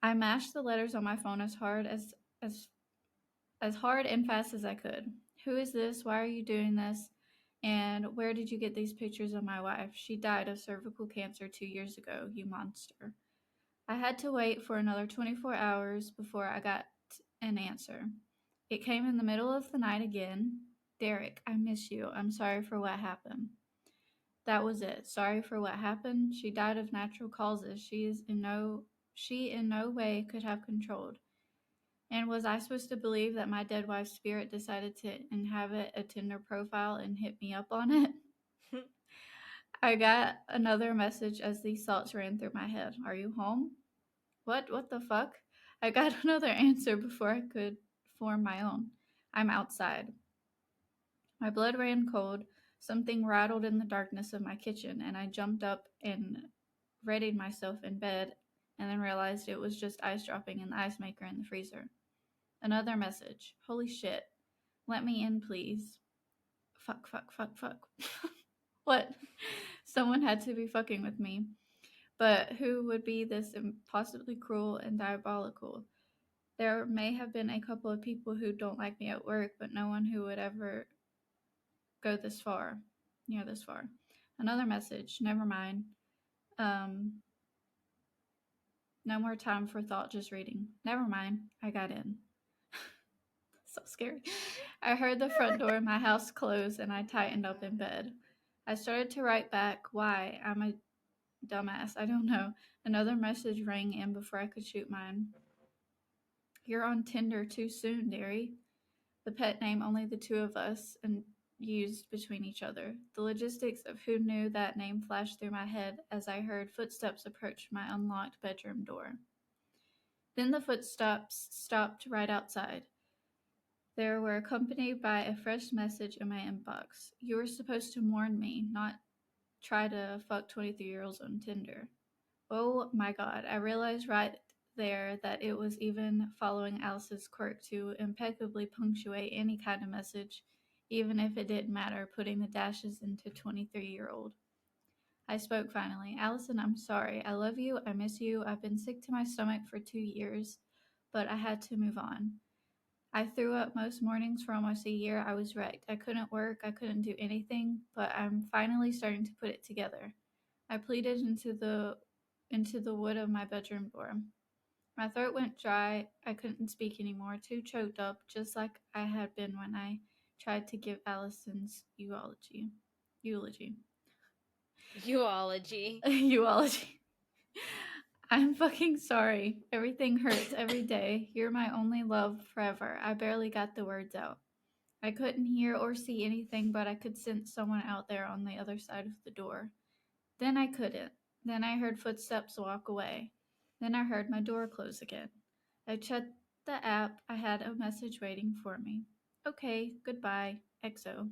I mashed the letters on my phone as hard and fast as I could. Who is this? Why are you doing this? And where did you get these pictures of my wife? She died of cervical cancer 2 years ago, you monster. I had to wait for another 24 hours before I got an answer. It came in the middle of the night again. Derek, I miss you. I'm sorry for what happened. That was it. Sorry for what happened. She died of natural causes. She in no way could have controlled. And was I supposed to believe that my dead wife's spirit decided to inhabit a Tinder profile and hit me up on it? I got another message as these thoughts ran through my head. Are you home? What the fuck? I got another answer before I could form my own. I'm outside. My blood ran cold. Something rattled in the darkness of my kitchen, and I jumped up and readied myself in bed, and then realized it was just ice dropping in the ice maker in the freezer. Another message. Holy shit. Let me in, please. Fuck. What? Someone had to be fucking with me. But who would be this impossibly cruel and diabolical? There may have been a couple of people who don't like me at work, but no one who would ever go this far. Another message. Never mind. No more time for thought, just reading. Never mind. I got in. So scary. I heard the front door of my house close and I tightened up in bed. I started to write back, why? I'm a Dumbass, I don't know. Another message rang in before I could shoot mine. You're on Tinder too soon, Derry. The pet name only the two of us and used between each other. The logistics of who knew that name flashed through my head as I heard footsteps approach my unlocked bedroom door. Then the footsteps stopped right outside. They were accompanied by a fresh message in my inbox. You were supposed to warn me, not try to fuck 23-year-olds on Tinder. Oh my god, I realized right there that it was even following Alice's quirk to impeccably punctuate any kind of message, even if it didn't matter, putting the dashes into 23-year-old. I spoke finally. Allison, I'm sorry. I love you. I miss you. I've been sick to my stomach for 2 years, but I had to move on. I threw up most mornings for almost a year. I was wrecked. I couldn't work. I couldn't do anything, but I'm finally starting to put it together. I pleaded into the wood of my bedroom door. My throat went dry. I couldn't speak anymore, too choked up, just like I had been when I tried to give Allison's eulogy. Eulogy. Eulogy. I'm fucking sorry. Everything hurts every day. You're my only love forever. I barely got the words out. I couldn't hear or see anything, but I could sense someone out there on the other side of the door. Then I couldn't. Then I heard footsteps walk away. Then I heard my door close again. I checked the app. I had a message waiting for me. Okay, goodbye, XO.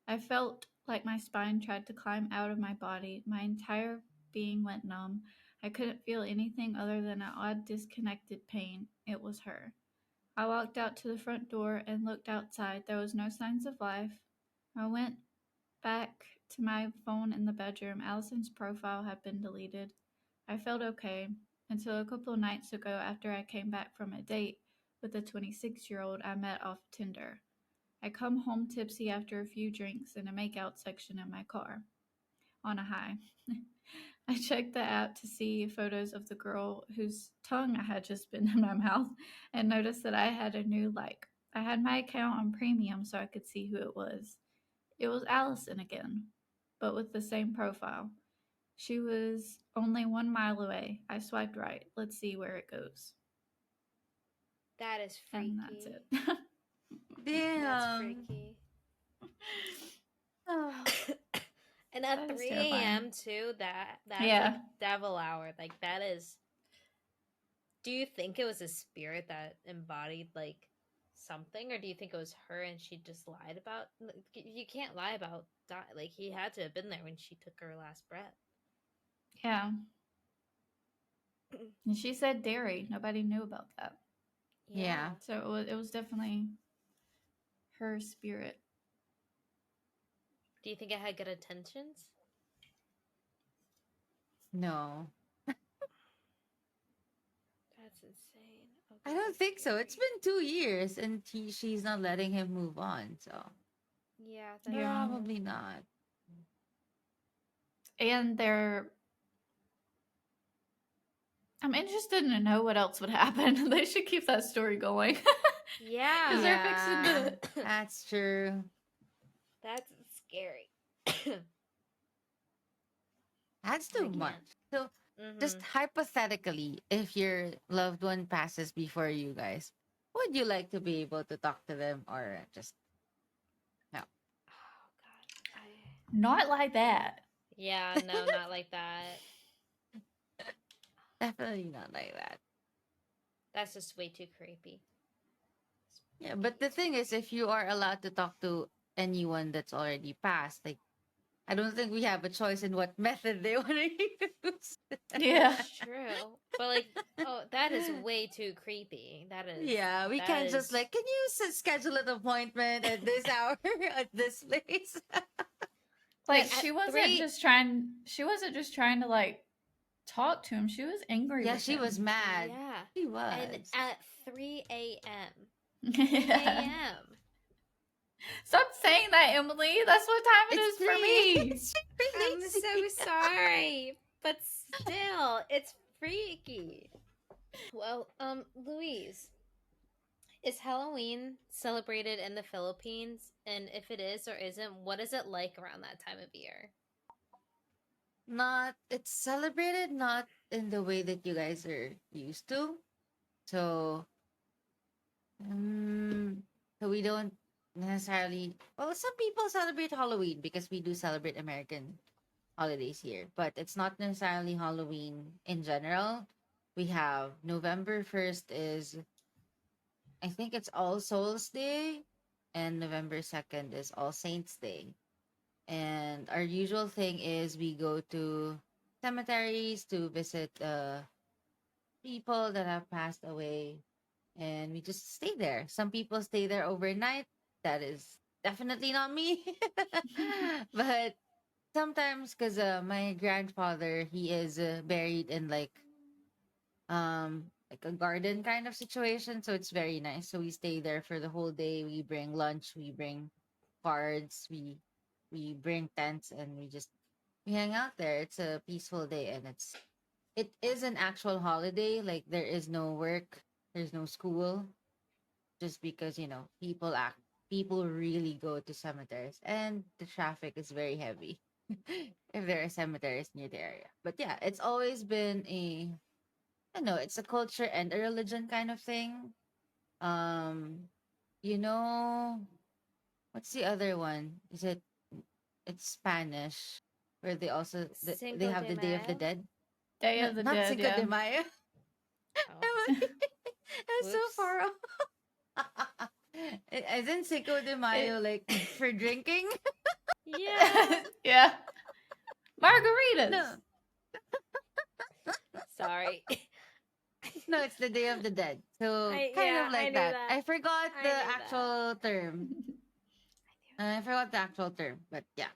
I felt like my spine tried to climb out of my body. My entire being went numb. I couldn't feel anything other than an odd, disconnected pain. It was her. I walked out to the front door and looked outside. There was no signs of life. I went back to my phone in the bedroom. Allison's profile had been deleted. I felt okay until a couple of nights ago after I came back from a date with a 26-year-old I met off Tinder. I come home tipsy after a few drinks in a makeout section in my car. On a high. I checked the app to see photos of the girl whose tongue I had just been in my mouth and noticed that I had a new like. I had my account on premium so I could see who it was. It was Allison again, but with the same profile. She was only 1 mile away. I swiped right. Let's see where it goes. That is And freaky. that's it. Damn. That's freaky. Oh. And at That is 3 terrifying. a.m. too, that's Yeah. like devil hour. Like that is. Do you think it was a spirit that embodied like something, or do you think it was her and she just lied about? You can't lie about like he had to have been there when she took her last breath. Yeah. And she said dairy. Nobody knew about that. Yeah. So it was definitely her spirit. Do you think it had good intentions? No. That's insane. Oh, I God, don't that's think so. It's scary. been 2 years and she's not letting him move on, so Yeah, that's Yeah. probably not. And I'm interested to know what else would happen. They should keep that story going. Yeah. Because they're fixing Yeah, to. that's true. That's scary. That's I too can't. much. So, just Mm-hmm. hypothetically, if your loved one passes before you guys, would you like to be able to talk to them or just no? Oh God. Not like that. Yeah, no, not like that. Definitely not like that. That's just way too creepy. Yeah, but the thing is, if you are allowed to talk to anyone that's already passed, like, I don't think we have a choice in what method they want to use. Yeah. That's true. But like, oh, that is way too creepy. That is. Yeah, we that can't just is- like, can you schedule an appointment at this hour at this place? Like At she wasn't 3 just trying. She wasn't just trying to like talk to him. She was angry. Yeah, with she him. was mad. Yeah. She was. And at 3 a.m. 3 Yeah. a.m. Stop saying that, Emily. That's what time it is for me. It's I'm crazy. so sorry, but still, it's freaky. Well, Louise, is Halloween celebrated in the Philippines? And if it is or isn't, what is it like around that time of year? not it's celebrated not in the way that you guys are used to. So, um, so we don't necessarily. Well, some people celebrate Halloween because we do celebrate American holidays here, but it's not necessarily Halloween in general. We have November 1st is, I think it's All Souls Day, and November 2nd is All Saints Day. And our usual thing is we go to cemeteries to visit people that have passed away, and we just stay there. Some people stay there overnight. That is definitely not me. But sometimes, because my grandfather, he is buried in like a garden kind of situation, so it's very nice. So we stay there for the whole day. We bring lunch, we bring cards, we bring tents, and we hang out there. It's a peaceful day, and it is an actual holiday. Like there is no work, there's no school, just because people really go to cemeteries, and the traffic is very heavy if there are cemeteries near the area. But yeah, it's always been I know it's a culture and a religion kind of thing. Um, you know, what's the other one? It's Spanish, where they Cinco have de the Day of the Mayo. Dead. Day No, of the not Dead, Cinco de yeah. Mayo. Oh, I'm so whoops. far off. As in Cinco de Mayo, It, like for drinking. Yeah. yeah. Margaritas. No, Sorry. no, it's the Day of the Dead. So kind of I like knew that. that. I forgot I the knew that. actual term. I forgot the actual term, but yeah,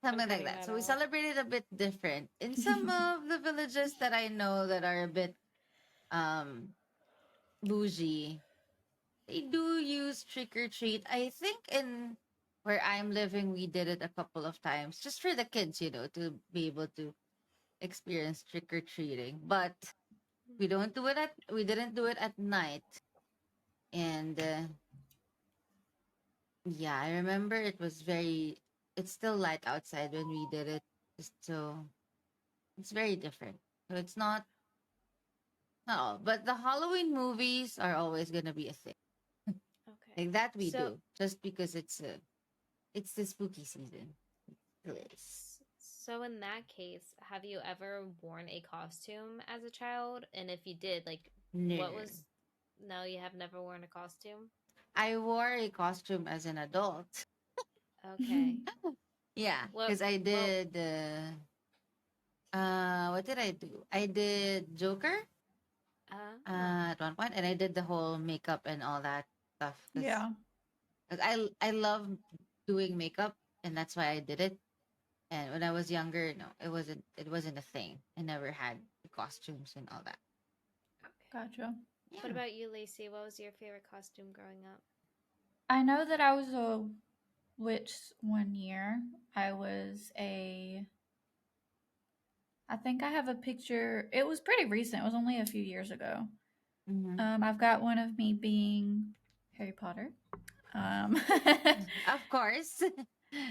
I'm something like cutting that. that So we out. celebrated a bit different in some of the villages that I know that are a bit um bougie. They do use trick or treat. I think in where I'm living, we did it a couple of times just for the kids, to be able to experience trick or treating. But we didn't do it at night. And yeah, I remember it's still light outside when we did it. So it's very different. So it's not all, but the Halloween movies are always gonna be a thing. Okay. Like that we So, do just because it's the spooky season. It is. so in that case, have you ever worn a costume as a child? And if you did, like, what No. was? No, you have never worn a costume. I wore a costume as an adult. Okay. Yeah, What? because I Well. did what did I do? I did Joker Oh. at one point, and I did the whole makeup and all that stuff because Yeah. I love doing makeup, and that's why I did it. And when I was younger, no, it wasn't a thing. I never had the costumes and all that. Okay. Gotcha. What Yeah. about you, Lacey? What was your favorite costume growing up? I know that I was a witch one year. I was a. I think I have a picture. It was pretty recent. It was only a few years ago. Hmm. I've got one of me being Harry Potter. Um, Of course.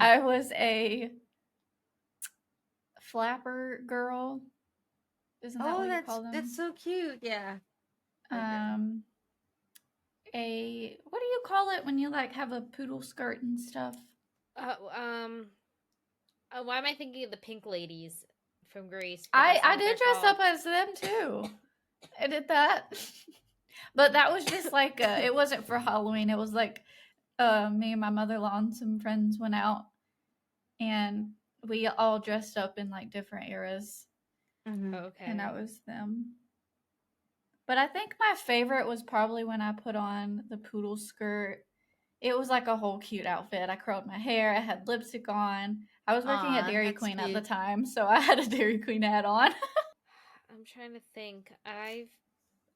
I was a flapper girl. Isn't that Oh, what you that's call that's them? so cute. Yeah. Okay. Um, a what do you call it when you like have a poodle skirt and stuff? Uh, um, why am I thinking of the pink ladies from Greece? But I that's not I what they're did dress called. up as them too. I did that, but that was just like it wasn't for Halloween. It was like me and my mother-in-law and some friends went out and we all dressed up in like different eras, Mm-hmm. and Okay. that was them. But I think my favorite was probably when I put on the poodle skirt. It was like a whole cute outfit. I curled my hair, I had lipstick on. I was working at Aw, Dairy that's Queen at the cute. time, so I had a Dairy Queen hat on. I'm trying to think.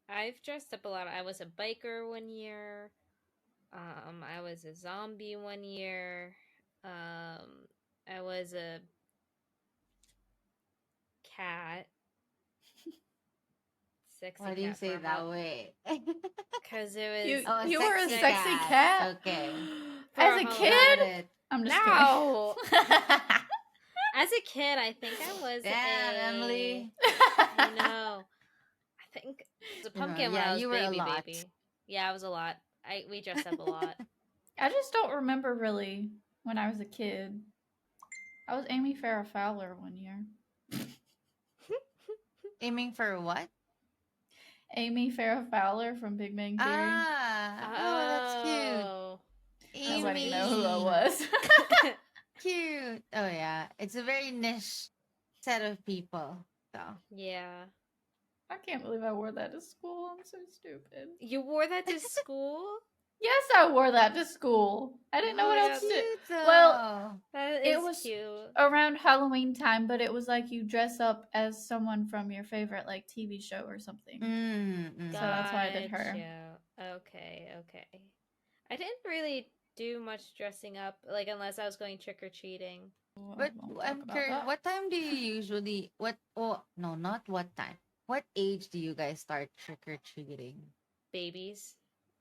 I've dressed up a lot. I was a biker one year. I was a zombie one year. I was a cat, sexy Why do you cat for say a that hot, way? cause it was You Oh, a you were a sexy sex sexy cat. cat Okay. for as a a Halloween. kid? Got it. I'm just kidding. No, As a kid, I think I was Damn, Emily. I know. I think I was a pumpkin when Yeah, I was you were a lot. baby. Yeah, I was a lot. We dressed up a lot. I just don't remember really when I was a kid. I was Amy Farrah Fowler one year. Aiming for what? Amy Farrah Fowler from Big Bang Theory. Oh, that's cute. Oh. Nobody know who I Amy. was. Cute. Oh yeah, it's a very niche set of people. So Yeah. I can't believe I wore that to school. I'm so stupid. You wore that to school? Yes, I wore that to school. I didn't know Oh what my else God. to. cute though. Well, That it is was cute. around Halloween time, but it was like you dress up as someone from your favorite like TV show or something. So that's why I did her. Gotcha. Okay, okay. I didn't really do much dressing up, like unless I was going trick or treating. But Won't talk I'm about curious, that. what time do you usually what? Oh no, not what time. What age do you guys start trick or treating? Babies.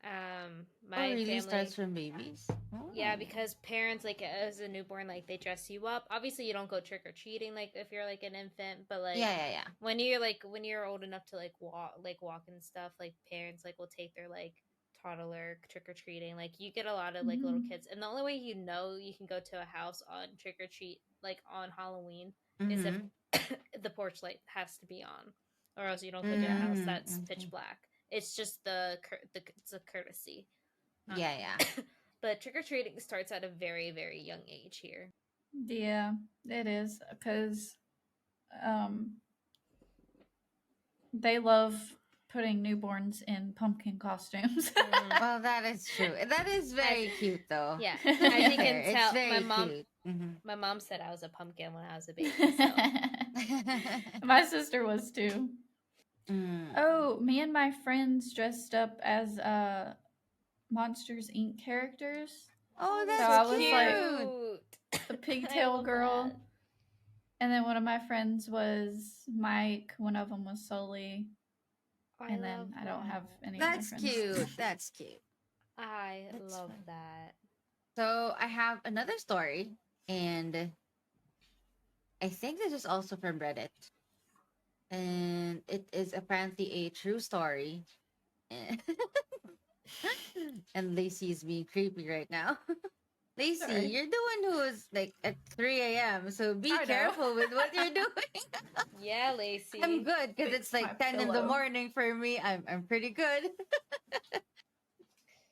Oh, My really family. starts from babies? Yeah, Oh. because parents, like as a newborn, like they dress you up. Obviously, you don't go trick or treating like if you're like an infant, but like Yeah. when you're old enough to like walk and stuff, like parents like will take their like toddler trick or treating. Like you get a lot of like little Mhm. kids, and the only way you know you can go to a house on trick or treat like on Halloween is if Mm-hmm. the porch light has to be on, or else you don't go to a house that's Mm-hmm. pitch black. It's just it's a courtesy. Um, Yeah. but trick or treating starts at a very, very young age here. Yeah, it is because um, they love putting newborns in pumpkin costumes. Well, that is true. That is very cute, though. Yeah, To as be you fair, can it's tell, very cute. Mm-hmm. my mom said I was a pumpkin when I was a baby. So My sister was too. Mm. Oh, me and my friends dressed up as Monsters Inc. characters. Oh, So that's I was like cute. the I pigtail love girl. that. And then one of my friends was Mike. One of them was Sully. I And love then I don't have that. any other That's friends. cute. That's cute. I That's love fun. that. So I have another story, and I think this is also from Reddit, and it is apparently a true story. And Lacey is being creepy right now. Lacey, Sorry. you're the one who is like at 3 a.m. So be I know. careful with what you're doing. Yeah, Lacey. I'm good because Fix it's my like 10 in the pillow. morning for me. I'm pretty good.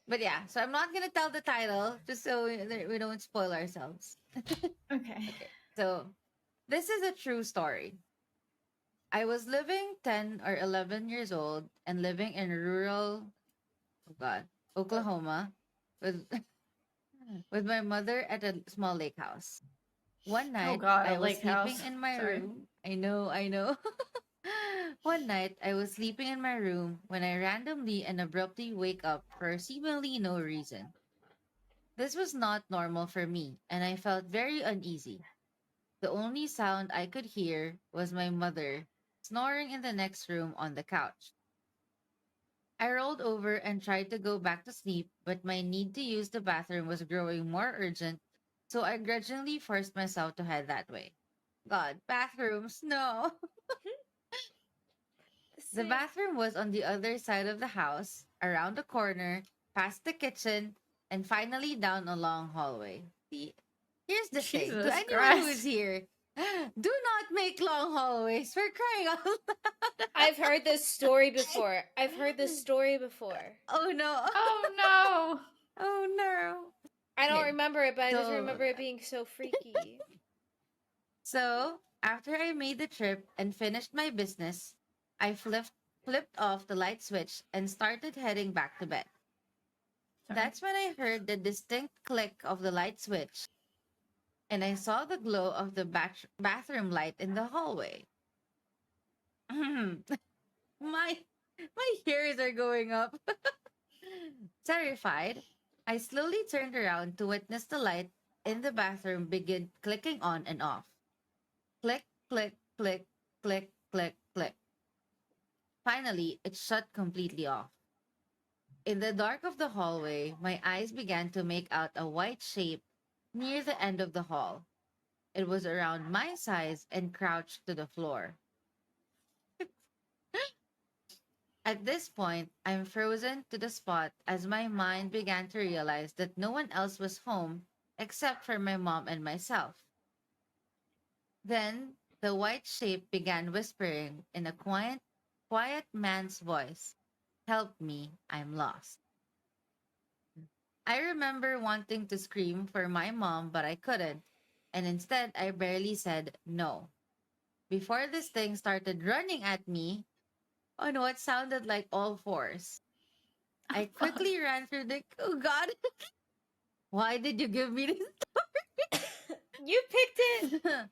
But yeah, so I'm not gonna tell the title just so we don't spoil ourselves. Okay. Okay, so this is a true story. I was living 10 or 11 years old and living in rural, oh God, Oklahoma with with my mother at a small lake house. One Oh night, God, a I was lake sleeping house. in my Sorry. room. I know. One night, I was sleeping in my room when I randomly and abruptly wake up for seemingly no reason. This was not normal for me, and I felt very uneasy. The only sound I could hear was my mother snoring in the next room on the couch. I rolled over and tried to go back to sleep, but my need to use the bathroom was growing more urgent, so I grudgingly forced myself to head that way. God, bathrooms, no. The Same. bathroom was on the other side of the house, around the corner, past the kitchen, and finally down a long hallway. See, here's the thing to Jesus anyone who is Christ. here, do not make long hallways for crying out loud. I've heard this story before. I've heard this story before. Oh no. Oh no. Oh no. I don't Okay, remember it, but I just so remember it being so freaky. So, after I made the trip and finished my business, I flipped off the light switch and started heading back to bed. Sorry. That's when I heard the distinct click of the light switch and I saw the glow of the bathroom light in the hallway. my my hairs are going up. Terrified, I slowly turned around to witness the light in the bathroom begin clicking on and off. Click, click, click, click, click, click. Finally, it shut completely off. In the dark of the hallway, my eyes began to make out a white shape near the end of the hall. It was around my size and crouched to the floor. At this point, I'm frozen to the spot as my mind began to realize that no one else was home except for my mom and myself. Then the white shape began whispering in a quiet man's voice, "Help me, I'm lost." I remember wanting to scream for my mom, but I couldn't, and instead I barely said no. Before this thing started running at me on what sounded like all fours, Oh, I fuck. quickly ran through the. Oh God, why did you give me You picked it. this?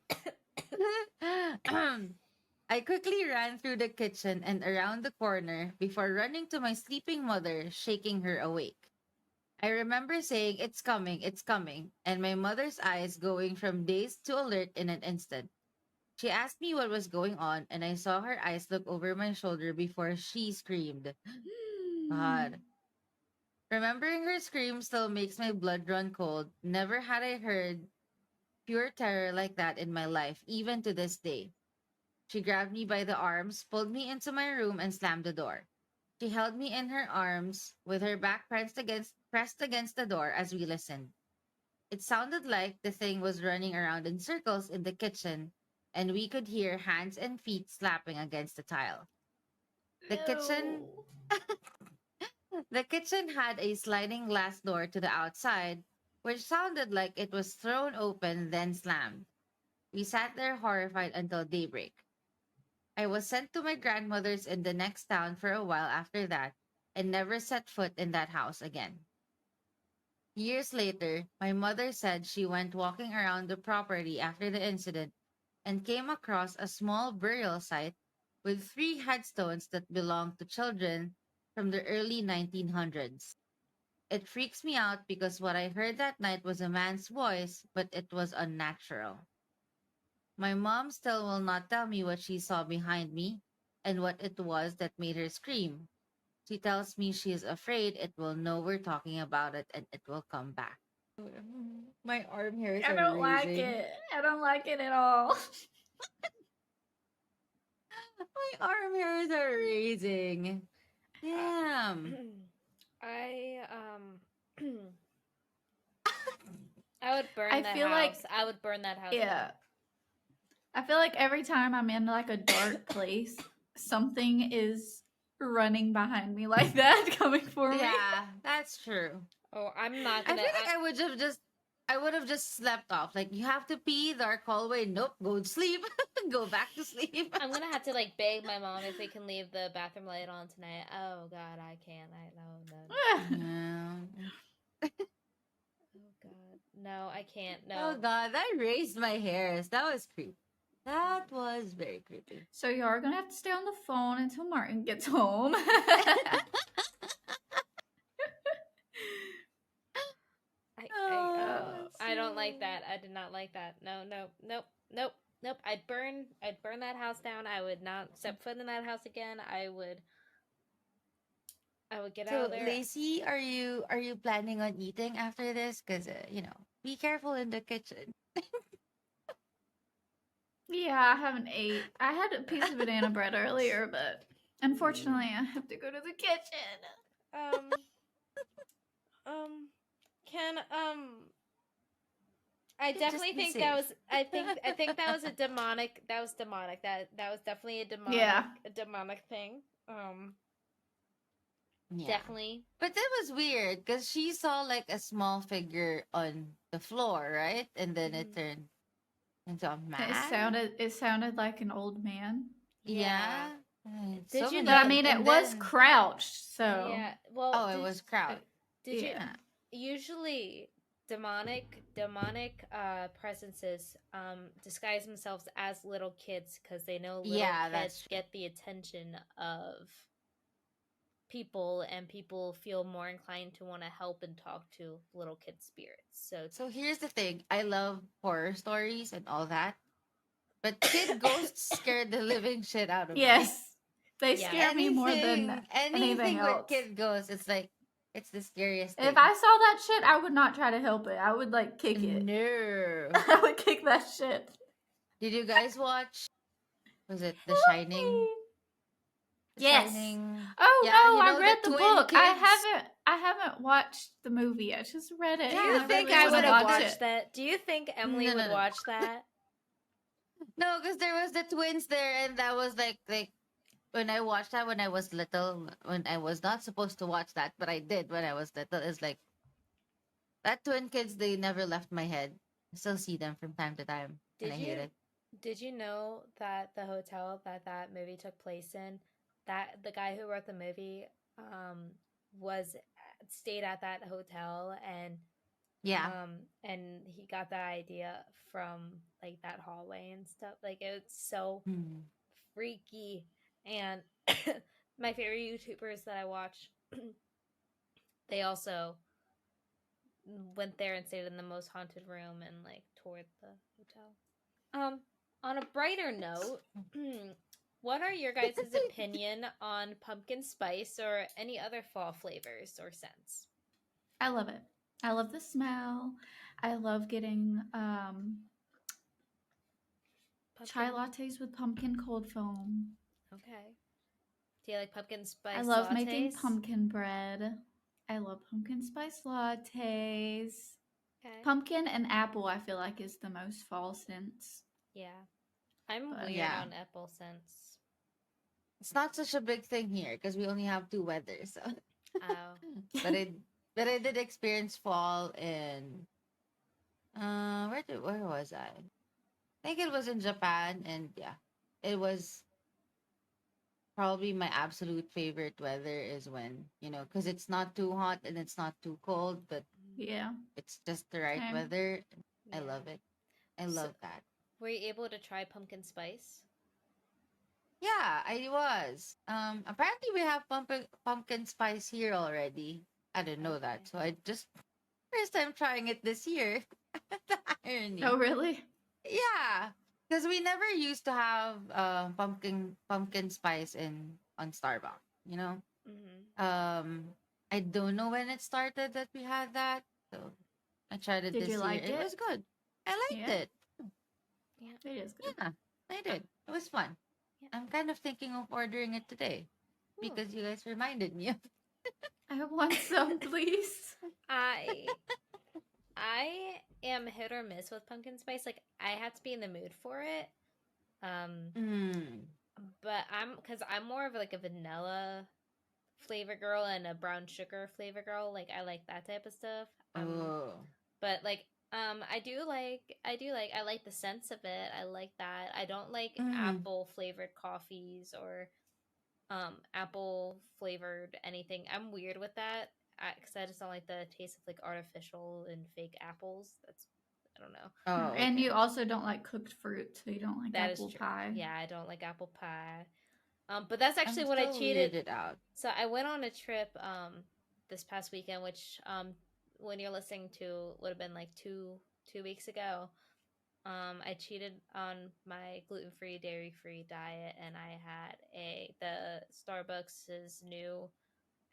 I quickly ran through the kitchen and around the corner before running to my sleeping mother, shaking her awake. I remember saying, it's coming, and my mother's eyes going from dazed to alert in an instant. She asked me what was going on, and I saw her eyes look over my shoulder before she screamed. God. Remembering her scream still makes my blood run cold. Never had I heard pure terror like that in my life, even to this day. She grabbed me by the arms, pulled me into my room, and slammed the door. She held me in her arms with her back pressed against the door as we listened. It sounded like the thing was running around in circles in the kitchen, and we could hear hands and feet slapping against the tile. The kitchen No. the kitchen had a sliding glass door to the outside, which sounded like it was thrown open then slammed. We sat there horrified until daybreak. I was sent to my grandmother's in the next town for a while after that and never set foot in that house again. Years later, my mother said she went walking around the property after the incident and came across a small burial site with three headstones that belonged to children from the early 1900s. It freaks me out because what I heard that night was a man's voice, but it was unnatural. My mom still will not tell me what she saw behind me and what it was that made her scream. She tells me she is afraid it will know we're talking about it and it will come back. My arm hairs I are don't like raising. it. I don't like it at all. My arm hairs are raising. Damn. I I would burn I that feel like, house. I would burn that house yeah. down. I feel like every time I'm in like a dark place, something is running behind me like that, coming for me. Yeah, that's true. Oh, I'm not I gonna. feel like I would have just slept off. Like you have to pee, dark hallway. Nope, go to sleep. Go back to sleep. I'm gonna have to like beg my mom if we can leave the bathroom light on tonight. Oh God, I can't. I no. Yeah. Oh God, no, I can't. Oh No. God, that raised my hairs. That was creepy. That was very creepy. So you are gonna have to stay on the phone until Martin gets home. Oh, I don't like so- that. I did not like that. No, no, nope, nope, nope. I'd burn that house down. I would not step foot in that house again. I would get out So, of there. Lacey, are you planning on eating after this? Because be careful in the kitchen. Yeah, I haven't ate. I had a piece of banana bread earlier, but unfortunately, I have to go to the kitchen. Um, um, can I Just definitely be think that safe. was. I think that was a demonic. That was demonic. That was definitely a demonic. Yeah. A demonic thing. Yeah. Definitely. But that was weird because she saw like a small figure on the floor, right? And then it Mhm. turned into a It man. sounded like an old man. Yeah. And Did so you many But I know? things. mean, it And was then crouched, so Yeah. Well, oh, it was crowd. did you yeah. usually demonic presences disguise themselves as little kids because they know little Yeah, that's kids true. get the attention of people and people feel more inclined to want to help and talk to little kid spirits. So So here's the thing. I love horror stories and all that. But kid ghosts scared the living shit out of me. Yes, they Yeah. scare me more than anything Anything with else. kid ghosts, it's like It's the scariest If thing. I saw that shit, I would not try to help it. I would like kick it. No. I would kick that shit. Did you guys watch? Was it The Shining? The Yes. Shining. Oh Yeah, no, you I know read the the twin book. kids. I haven't watched the movie. I just read it. Do Yeah, you and I think really I wanna would have watch watched it. that? Do you think Emily No, would no, no. watch that? No, because there was the twins there, and that was like when I watched that when I was little, when I was not supposed to watch that, but I did when I was little. It's like that twin kids, they never left my head. I still see them from time to time, and Did I hate you it. did you know that the hotel that that movie took place in, that the guy who wrote the movie was stayed at that hotel, Yeah. and he got that idea from like that hallway and stuff. Like it's so Hmm. freaky. And my favorite YouTubers that I watch, they also went there and stayed in the most haunted room and like toured the hotel. On a brighter note, what are your guys' opinion on pumpkin spice or any other fall flavors or scents? I love it. I love the smell. I love getting chai Pumpkin? lattes with pumpkin cold foam. Okay. Do you like pumpkin I spice love making lattes? pumpkin bread. I love pumpkin spice lattes. Okay. Pumpkin and apple, I feel like, is the most fall scents. Yeah. I'm But weird Yeah. on apple scents. It's not such a big thing here because we only have two weathers. So. Oh. but I did experience fall in where was I? I think it was in Japan, and yeah, it was probably my absolute favorite weather is when, because it's not too hot and it's not too cold, but Yeah, it's just the right same. weather. I Yeah. love it. I So, love that. were you able to try pumpkin spice? Yeah, I was. Apparently we have pumpkin spice here already. I didn't know that, Okay. so I just first time trying it this year. The irony. Oh, really? Yeah, because we never used to have pumpkin spice in on Starbucks. Mm-hmm. I don't know when it started that we had that. So I tried it Did you this year. like It it? was good. I liked Yeah, it. Yeah. it is good. Yeah, I did. It was fun. Yeah. I'm kind of thinking of ordering it today Ooh. because you guys reminded me of. I want some, please. I I am hit or miss with pumpkin spice. Like I have to be in the mood for it. Um, Mm. but I'm more of like a vanilla flavor girl and a brown sugar flavor girl. Like I like that type of stuff. Oh. But like I like the sense of it. I like that. I don't like Mm. apple flavored coffees or apple flavored anything. I'm weird with that because I just don't like the taste of like artificial and fake apples. That's I don't know. Oh, And okay. you also don't like cooked fruit, so you don't like That is apple true. pie. Yeah, I don't like apple pie. But that's actually I'm what I still cheated. weirded out. So I went on a trip this past weekend, which when you're listening to would have been like two weeks ago. I cheated on my gluten free, dairy free diet, and I had the Starbucks' new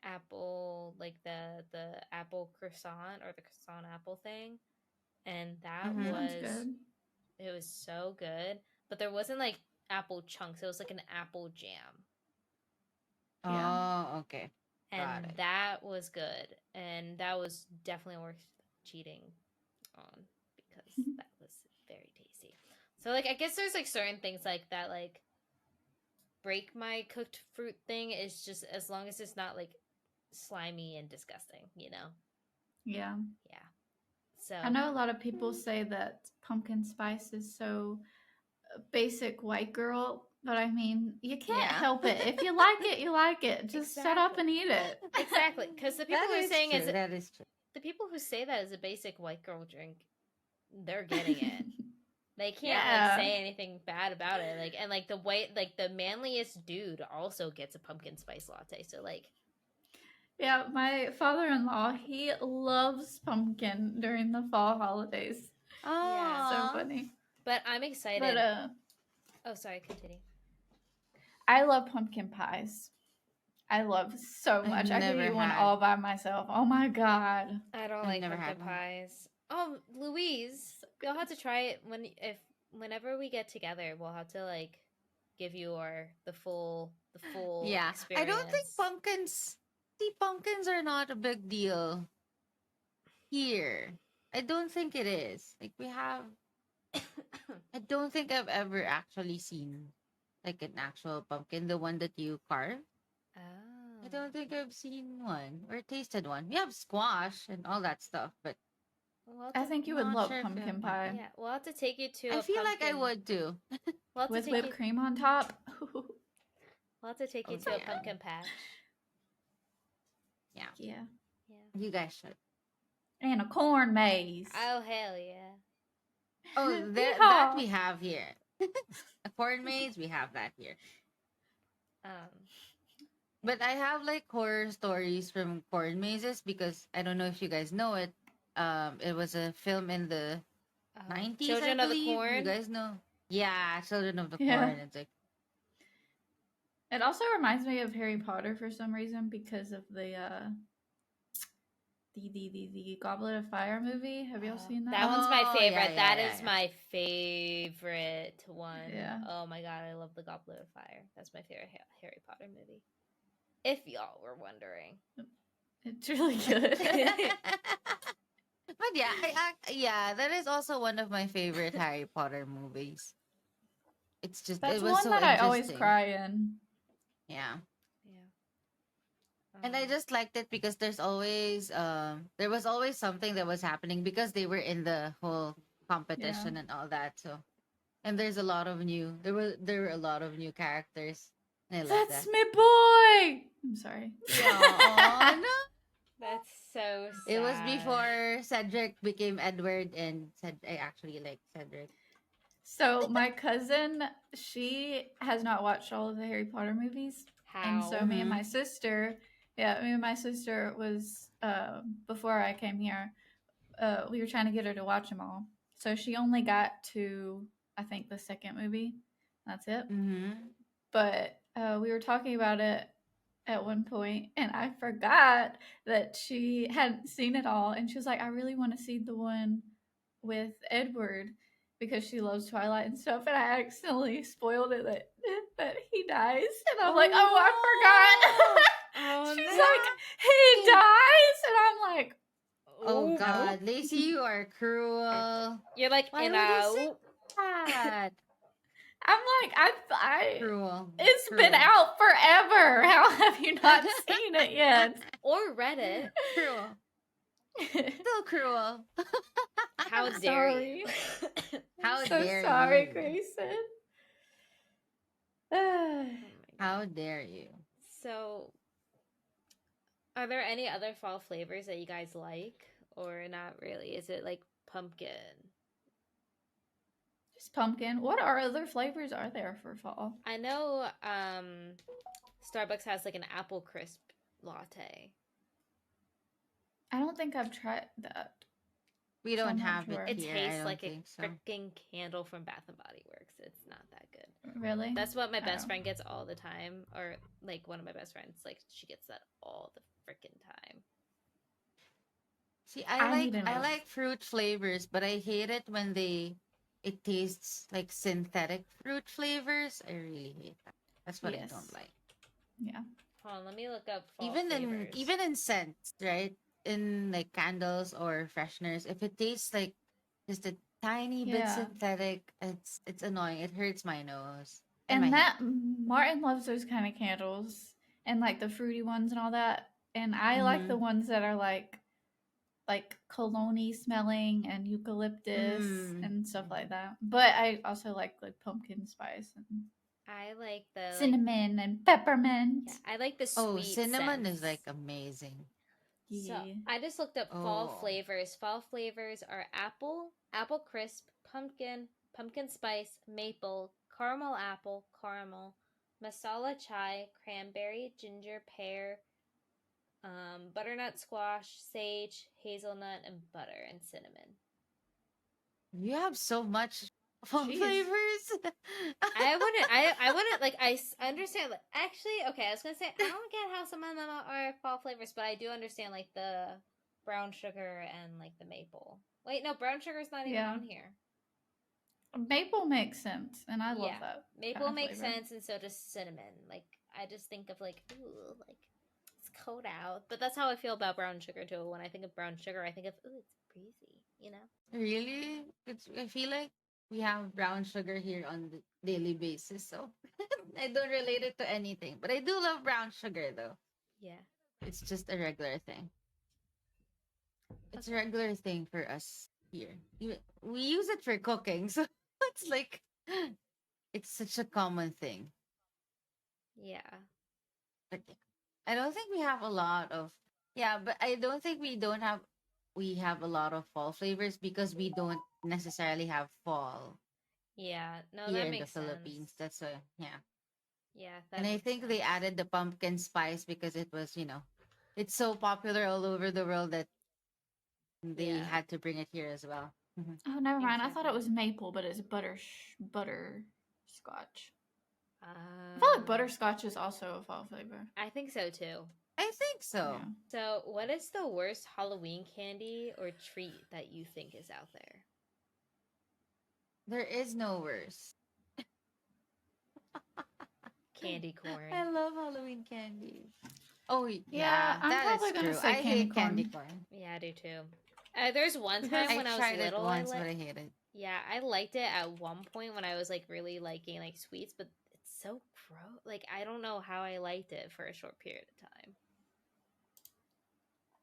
apple, like the apple croissant or the croissant apple thing, and that Mm-hmm. Sounds was good. it was so good. But there wasn't like apple chunks; it was like an apple jam, Yeah. Oh, okay. Got and it. that was good, and that was definitely worth cheating on because that was very tasty. So like I guess there's like certain things like that like break my cooked fruit thing is just as long as it's not like slimy and disgusting, you know? Yeah. Yeah. So I know a lot of people say that pumpkin spice is so basic white girl, but I mean, you can't Yeah. help it. If you like it, you like it. Just shut up Exactly. and eat it. Exactly, because the people That who are is saying true. That is true. the people who say that is a basic white girl drink, they're getting it. They can't like Yeah. say anything bad about it. Like and like the white like the manliest dude also gets a pumpkin spice latte. So like Yeah, my father-in-law, he loves pumpkin during the fall holidays. yeah. So funny. But I'm excited. But Oh, sorry, continue. I love pumpkin pies. I love so I've much. I could never eat one had. all by myself. Oh my god. I don't I've like never pumpkin had one. pies. Oh, Louise, So you'll good. have to try it whenever we get together. We'll have to like give you the full Yeah, I don't think experience. pumpkins. See, pumpkins are not a big deal here. I don't think it is. Like we have. I don't think I've ever actually seen like an actual pumpkin, the one that you carve. I Oh. don't think I've seen one or tasted one. We have squash and all that stuff, but We'll have I to, think you would not love sure if we have pumpkin pie pumpkin. yeah, we'll have to take you to I a feel like I pumpkin. would too. We'll have to with take whipped you. cream on top. We'll have to take you Oh to a yeah, pumpkin patch. yeah. Yeah. Yeah. You guys should. And a corn maze. Oh hell yeah. Oh, that Yeehaw. we have here. A corn maze, we have that here. Um. But I have like horror stories from corn mazes because I don't know if you guys know it. It was a film in the 90s, I Children of the believe. You Corn. guys know? Yeah, Children of the Yeah. Corn. It's like, It also reminds me of Harry Potter for some reason because of the Goblet of Fire movie. Have y'all seen that? That one's my oh favorite. yeah, That is yeah. my favorite one. Yeah. Oh my god, I love the Goblet of Fire. That's my favorite Harry Potter movie. If y'all were wondering. It's really good. But yeah, yeah, that is also one of my favorite Harry Potter movies. It's just That's it was one so that I always interesting. cry in. Yeah. Yeah. And I just liked it because there was always something that was happening because they were in the whole competition and all that. So and there's a lot of there were a lot of new characters. And I love That's that. my boy. I'm sorry. Yeah, no. That's so sad. It was before Cedric became Edward and said I actually like Cedric. So my cousin, she has not watched all of the Harry Potter movies, and How? so me and my sister, was before I came here, we were trying to get her to watch them all. So she only got to I think the second movie. That's it. Mm-hmm. But we were talking about it at one point, and I forgot that she hadn't seen it all, and she was like, "I really want to see the one with Edward." Because she loves Twilight and stuff, and I accidentally spoiled it that he dies, and I'm like, "Oh, I forgot." Oh, She's no. like, "He dies," and I'm like, Oh no. God, Lacey, you are cruel. You're like, Why you would you say know. that? I'm like, I Cruel. it's Cruel. been out forever. How have you not seen it yet? Or read it. Cruel. Still cruel. How dare Sorry. you? How so dare sorry, you? Grayson. Oh my How God. dare you? So, are there any other fall flavors that you guys like, or not really? Is it like pumpkin? Just pumpkin. What are other flavors are there for fall? I know Starbucks has like an apple crisp latte. I don't think I've tried that. We So don't I'm not have sure. it It here. tastes I don't like a think so. freaking candle from Bath and Body Works. It's not that good. Really? That's what my best Oh. friend gets all the time, or like one of my best friends, like she gets that all the freaking time. See, I need to I know. like fruit flavors, but I hate it when it tastes like synthetic fruit flavors. I really hate that. That's what I Yes. don't like. Yeah. Hold on, let me look up fall Even flavors. in scents, right? In like candles or fresheners, if it tastes like just a tiny bit Yeah. synthetic, it's annoying. It hurts my nose and my And head. that Martin loves those kind of candles and like the fruity ones and all that. And I like the Mhm. ones that are like cologne smelling and eucalyptus and stuff like that. But I also like pumpkin spice and I like the cinnamon and peppermint. yeah, I like the sweet Oh, cinnamon scents. is like amazing. So Yeah. I just looked up fall Oh. flavors. Fall flavors are apple, apple crisp, pumpkin, pumpkin spice, maple, caramel apple, caramel, masala chai, cranberry, ginger, pear, butternut squash, sage, hazelnut, and butter and cinnamon. You have so much Fall Jeez. flavors. I wouldn't like. Understand. Like, actually, okay. I was gonna say I don't get how some of them are fall flavors, but I do understand like the brown sugar and like the maple. Wait, no, brown sugar is not even Yeah. on here. Maple makes sense, and I love Yeah, that. maple kind of makes flavor. sense, and so does cinnamon. Like I just think of like, ooh, like it's cold out. But that's how I feel about brown sugar too. When I think of brown sugar, I think of ooh, it's breezy. You know? Really? I feel like we have brown sugar here on the daily basis, so I don't relate it to anything. But I do love brown sugar though. Yeah. It's just a regular thing. It's a Okay. regular thing for us here. We use it for cooking, so it's like it's such a common thing. Yeah. But yeah, I don't think we have a lot of yeah, but I don't think we have a lot of fall flavors because we don't necessarily have fall Yeah. No, here that in the makes Philippines. sense. That's why yeah. Yeah, And that I makes think they sense. added the pumpkin spice because it was, it's so popular all over the world that they Yeah. had to bring it here as well. Mhm. Oh, never mind. I thought it Exactly. was maple, but it's butterscotch. I feel like Um, butterscotch is also a fall flavor. I think so too. I think so. Yeah. So, what is the worst Halloween candy or treat that you think is out there? There is no worse. Candy corn. I love Halloween candy. Oh, Yeah, yeah, I'm that is probably gonna true. say I candy hate candy corn. corn. Yeah, I do too. There's one Because time I when I was tried it little, once, but I hate it. yeah, I liked it at one point when I was like really liking like sweets, but it's so gross. Like I don't know how I liked it for a short period of time.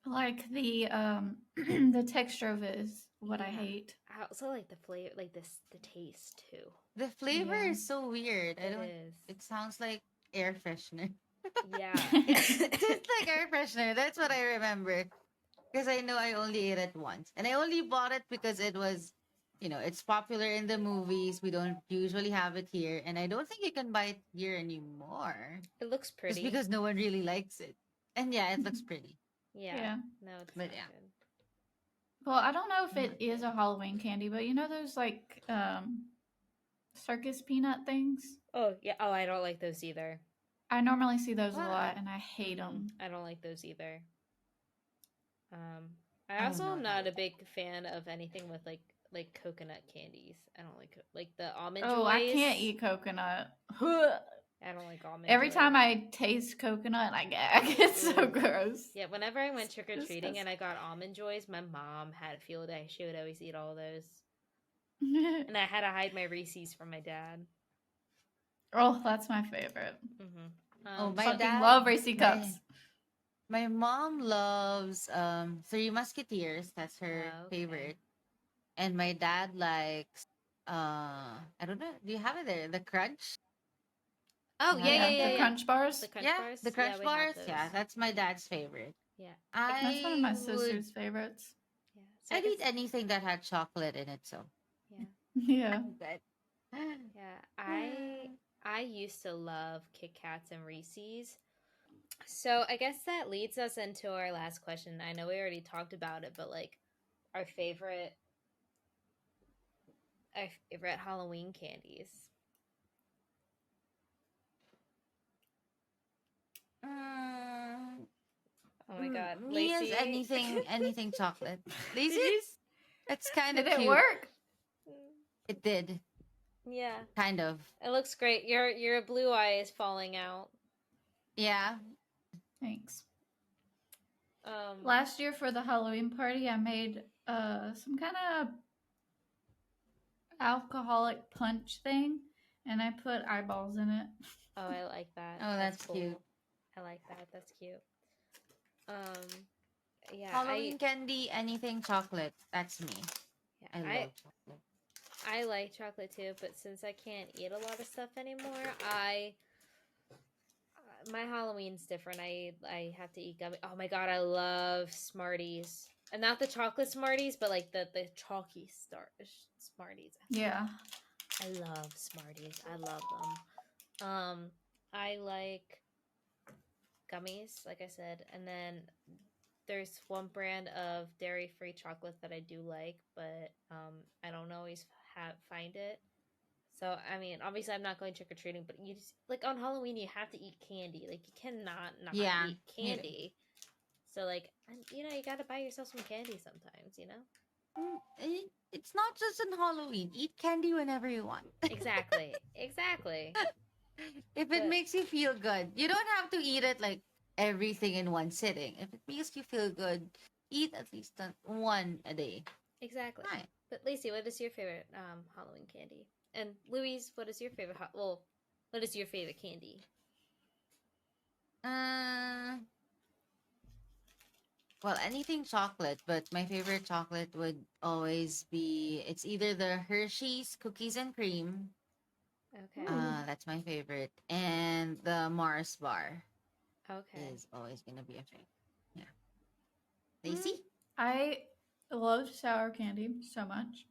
like the texture of it is what I Yeah. hate. I also like the flavor, like this, the taste too. The flavor Yeah. is so weird. I It don't. is. It sounds like air freshener. Yeah. It tastes like air freshener. That's what I remember. Because I know I only ate it once. And I only bought it because it was, it's popular in the movies. We don't usually have it here. And I don't think you can buy it here anymore. It looks Just pretty. because no one really likes it. And yeah, it looks pretty. Yeah. Yeah. No, it's But not yeah. good. Well, I don't know if Not it is good. a Halloween candy, but you know those like circus peanut things? Oh, yeah. Oh, I don't like those either. I normally see those a What? lot and I hate them. I don't like those either. Um, I I don't also know am not that. a big fan of anything with like coconut candies. I don't like the almond Oh, I can't joys. eat coconut. I don't like almond Every joys. time I taste coconut, I gag. It's so Ooh. gross. Yeah, whenever I went trick or treating Disgusting. and I got almond joys, my mom had a field day. She would always eat all those, and I had to hide my Reese's from my dad. Oh, that's my favorite. Oh, my Fucking dad, love Reese my cups. my mom loves Three Musketeers. That's her Okay. favorite. And my dad likes I don't know. Do you have it there? The Crunch? Oh You have yeah, Yeah, that the there? crunch bars. the Crunch Yeah, bars. the Yeah, Crunch we have bars. those. Yeah, that's my dad's favorite. Yeah, That's one of I my would sister's favorites. yeah. So I I'd eat guess anything that had chocolate in it, so yeah, Yeah. but yeah. I used to love Kit Kats and Reese's. So I guess that leads us into our last question. I know we already talked about it, but like our favorite our favorite Halloween candies. mm, Oh my god, me is Lacey. anything chocolate. Lazy? Did you? It's kind Did of it cute. work? It did. Yeah, Kind of. it looks great. Your blue eye is falling out. Yeah. Thanks. Um, Last year for the Halloween party, I made some kind of alcoholic punch thing, and I put eyeballs in it. oh, I like that. Oh, That's that's cool. cute. I like that. That's cute. Um, yeah, Halloween candy, anything chocolate. That's me. yeah, I love chocolate. I like chocolate too, but since I can't eat a lot of stuff anymore, I my Halloween's different. I have to eat gummy. Oh my god, I love Smarties, and not the chocolate Smarties, but like the chalky Smarties. Yeah. I love Smarties. I love them. I like gummies, like I said, and then there's one brand of dairy-free chocolate that I do like, but I don't always find it. So I mean, obviously, I'm not going trick or treating, but you just like on Halloween, you have to eat candy. Like you cannot not Yeah, eat you do. candy. So like, you know, you got to buy yourself some candy sometimes. You know. It's not just on Halloween. Eat candy whenever you want. Exactly. Exactly. If it But makes you feel good, you don't have to eat it like everything in one sitting. If it makes you feel good, eat at least one a day. exactly. Fine. But Lacey, what is your favorite Halloween candy? And Louise, what is your favorite? Well, what is your favorite candy? Uh, well, anything chocolate, but my favorite chocolate would always be it's either the Hershey's cookies and cream. Okay. Ooh. That's my favorite, and the Mars bar Okay. is always gonna be a favorite. Yeah, Mm, Lacey. I love sour candy so much.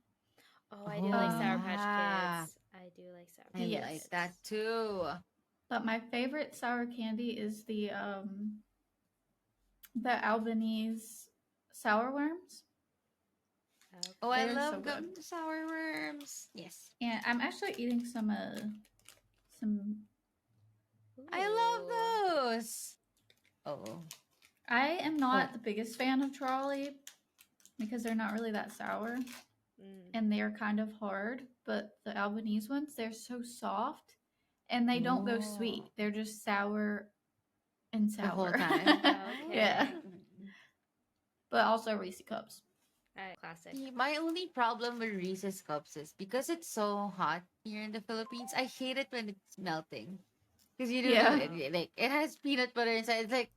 Oh, I do like Oh Sour Patch yeah, Kids. I do like Sour I Patch Yes. like that Kids. too. But my favorite sour candy is the Albanese sour worms. Oh, Okay. I They're so love good. gum sour worms. Yes, And I'm actually eating some I Ooh. love those. Oh, I am oh, not the biggest fan of Trolley because they're not really that sour Mm. and they're kind of hard, but the Albanese ones, they're so soft and they don't go sweet. oh, They're just sour and the whole sour. time. Yeah. Okay. But also Reese cups. Classic. My only problem with Reese's Cups is because it's so hot here in the Philippines. I hate it when it's melting because you don't know Yeah. like it has peanut butter inside. It's like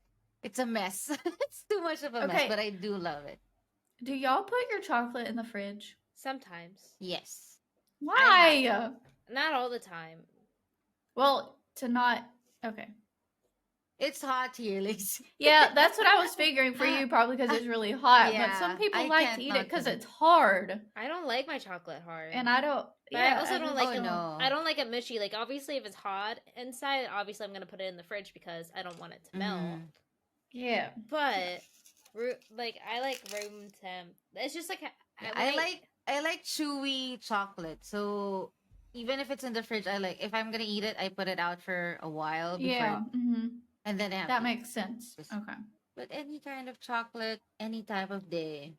it's a mess. It's too much of a mess, Okay. but I do love it. Do y'all put your chocolate in the fridge? Sometimes. Yes, Why? Not all the time. Well, to not. Okay. it's hot here, Lacey. Yeah, that's what I was figuring for you, probably because it's really hot. But some Yeah, people I like to can't eat it not because do. it's hard, I don't like my chocolate hard. and I don't. But Yeah, I also don't like Oh it. no. I don't like it mushy. Like obviously, if it's hot inside, obviously I'm gonna put it in the fridge because I don't want it to melt. Mhm. Yeah. But like I like room temp. It's just like Yeah, when I like chewy chocolate. So even if it's in the fridge, I like if I'm gonna eat it, I put it out for a while before Yeah. Mm-hmm. and then I have That to eat makes sense. it. Okay. But any kind of chocolate, any type of day,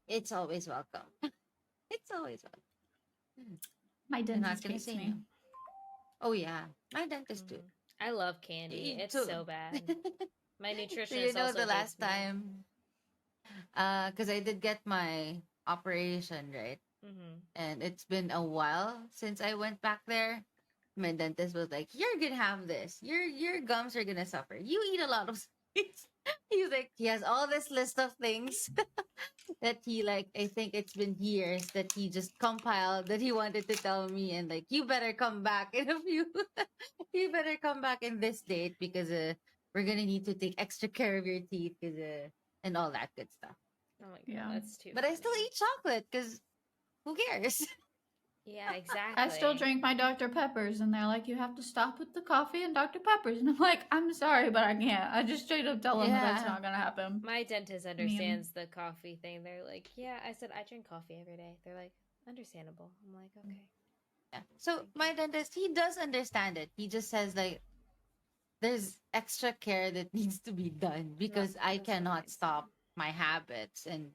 it's always welcome. It's always welcome. My I'm not dentist gonna hates say me. no. Oh yeah, my dentist too. I love candy. You It's too. so bad. My So you nutritionist know also the hates last me. time, because I did get my operation right, Mm-hmm. and it's been a while since I went back there. My dentist was like, "You're gonna have this. Your gums are gonna suffer. You eat a lot of sweets." He's like, he has all this list of things that he like. I think it's been years that he just compiled that he wanted to tell me, and like, you better come back in a few. You better come back in this date because we're gonna need to take extra care of your teeth because and all that good stuff. Oh my god, Yeah. that's too But funny. I still eat chocolate because who cares? Yeah, exactly. I still drink my Dr. Peppers, and they're like, you have to stop with the coffee and Dr. Peppers. And I'm like, I'm sorry, but I can't. I just straight up tell them that that's Yeah. not going to happen. My dentist mean- understands the coffee thing. They're like, yeah. I said I drink coffee every day. They're like, understandable. I'm like, okay. Yeah. So my dentist, he does understand it. He just says like there's extra care that needs to be done because I That's what mine cannot stop said. my habits and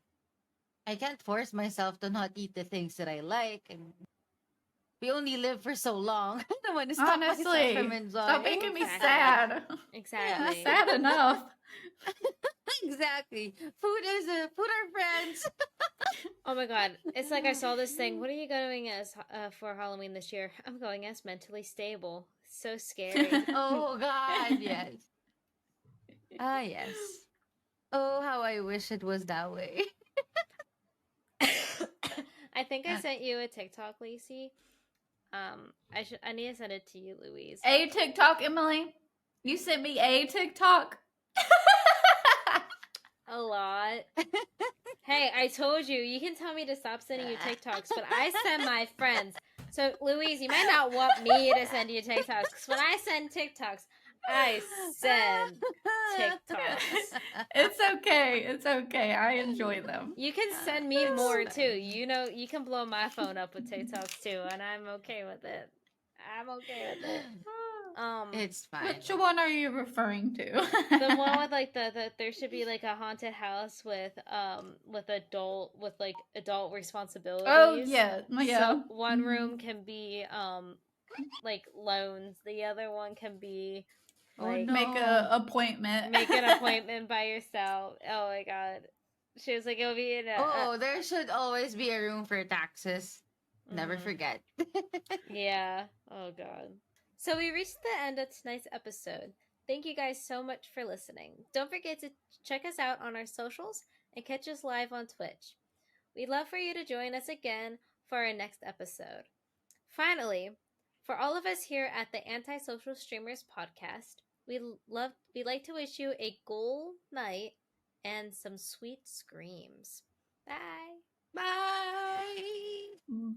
I can't force myself to not eat the things that I like and we only live for so long. I don't want to stop myself from Honestly, enjoying. stop making me Exactly. sad. Exactly. Sad enough. Exactly. Food are friends. Oh my god. It's like I saw this thing. What are you going as for Halloween this year? I'm going as mentally stable. So scary. Oh God, yes. Ah yes. Oh, how I wish it was that way. I think I sent you a TikTok, Lacey. I need to send it to you, Louise. A TikTok, Emily. You sent me a TikTok. A lot. Hey, I told you, you can tell me to stop sending you TikToks, but I send my friends. So, Louise, you might not want me to send you TikToks, because when I send TikToks, I send TikToks. It's okay. It's okay. I enjoy them. You can send me That's more nice. too. You know, you can blow my phone up with TikToks too, and I'm okay with it. I'm okay with it. It's fine. Which one are you referring to? The one with like the there should be like a haunted house with adult responsibilities. Oh yeah, yeah. So one Mhm. room can be like loans. The other one can be Oh like no. Make a appointment. make an appointment by yourself. Oh my god. She was like, it'll be in Oh, there should always be a room for taxes. Never Mhm. forget. Yeah. Oh god. So we reached the end of tonight's episode. Thank you guys so much for listening. Don't forget to check us out on our socials and catch us live on Twitch. We'd love for you to join us again for our next episode. Finally, for all of us here at the Antisocial Streamers podcast, we'd like to wish you a ghoul night and some sweet screams. Bye. Bye. Mm.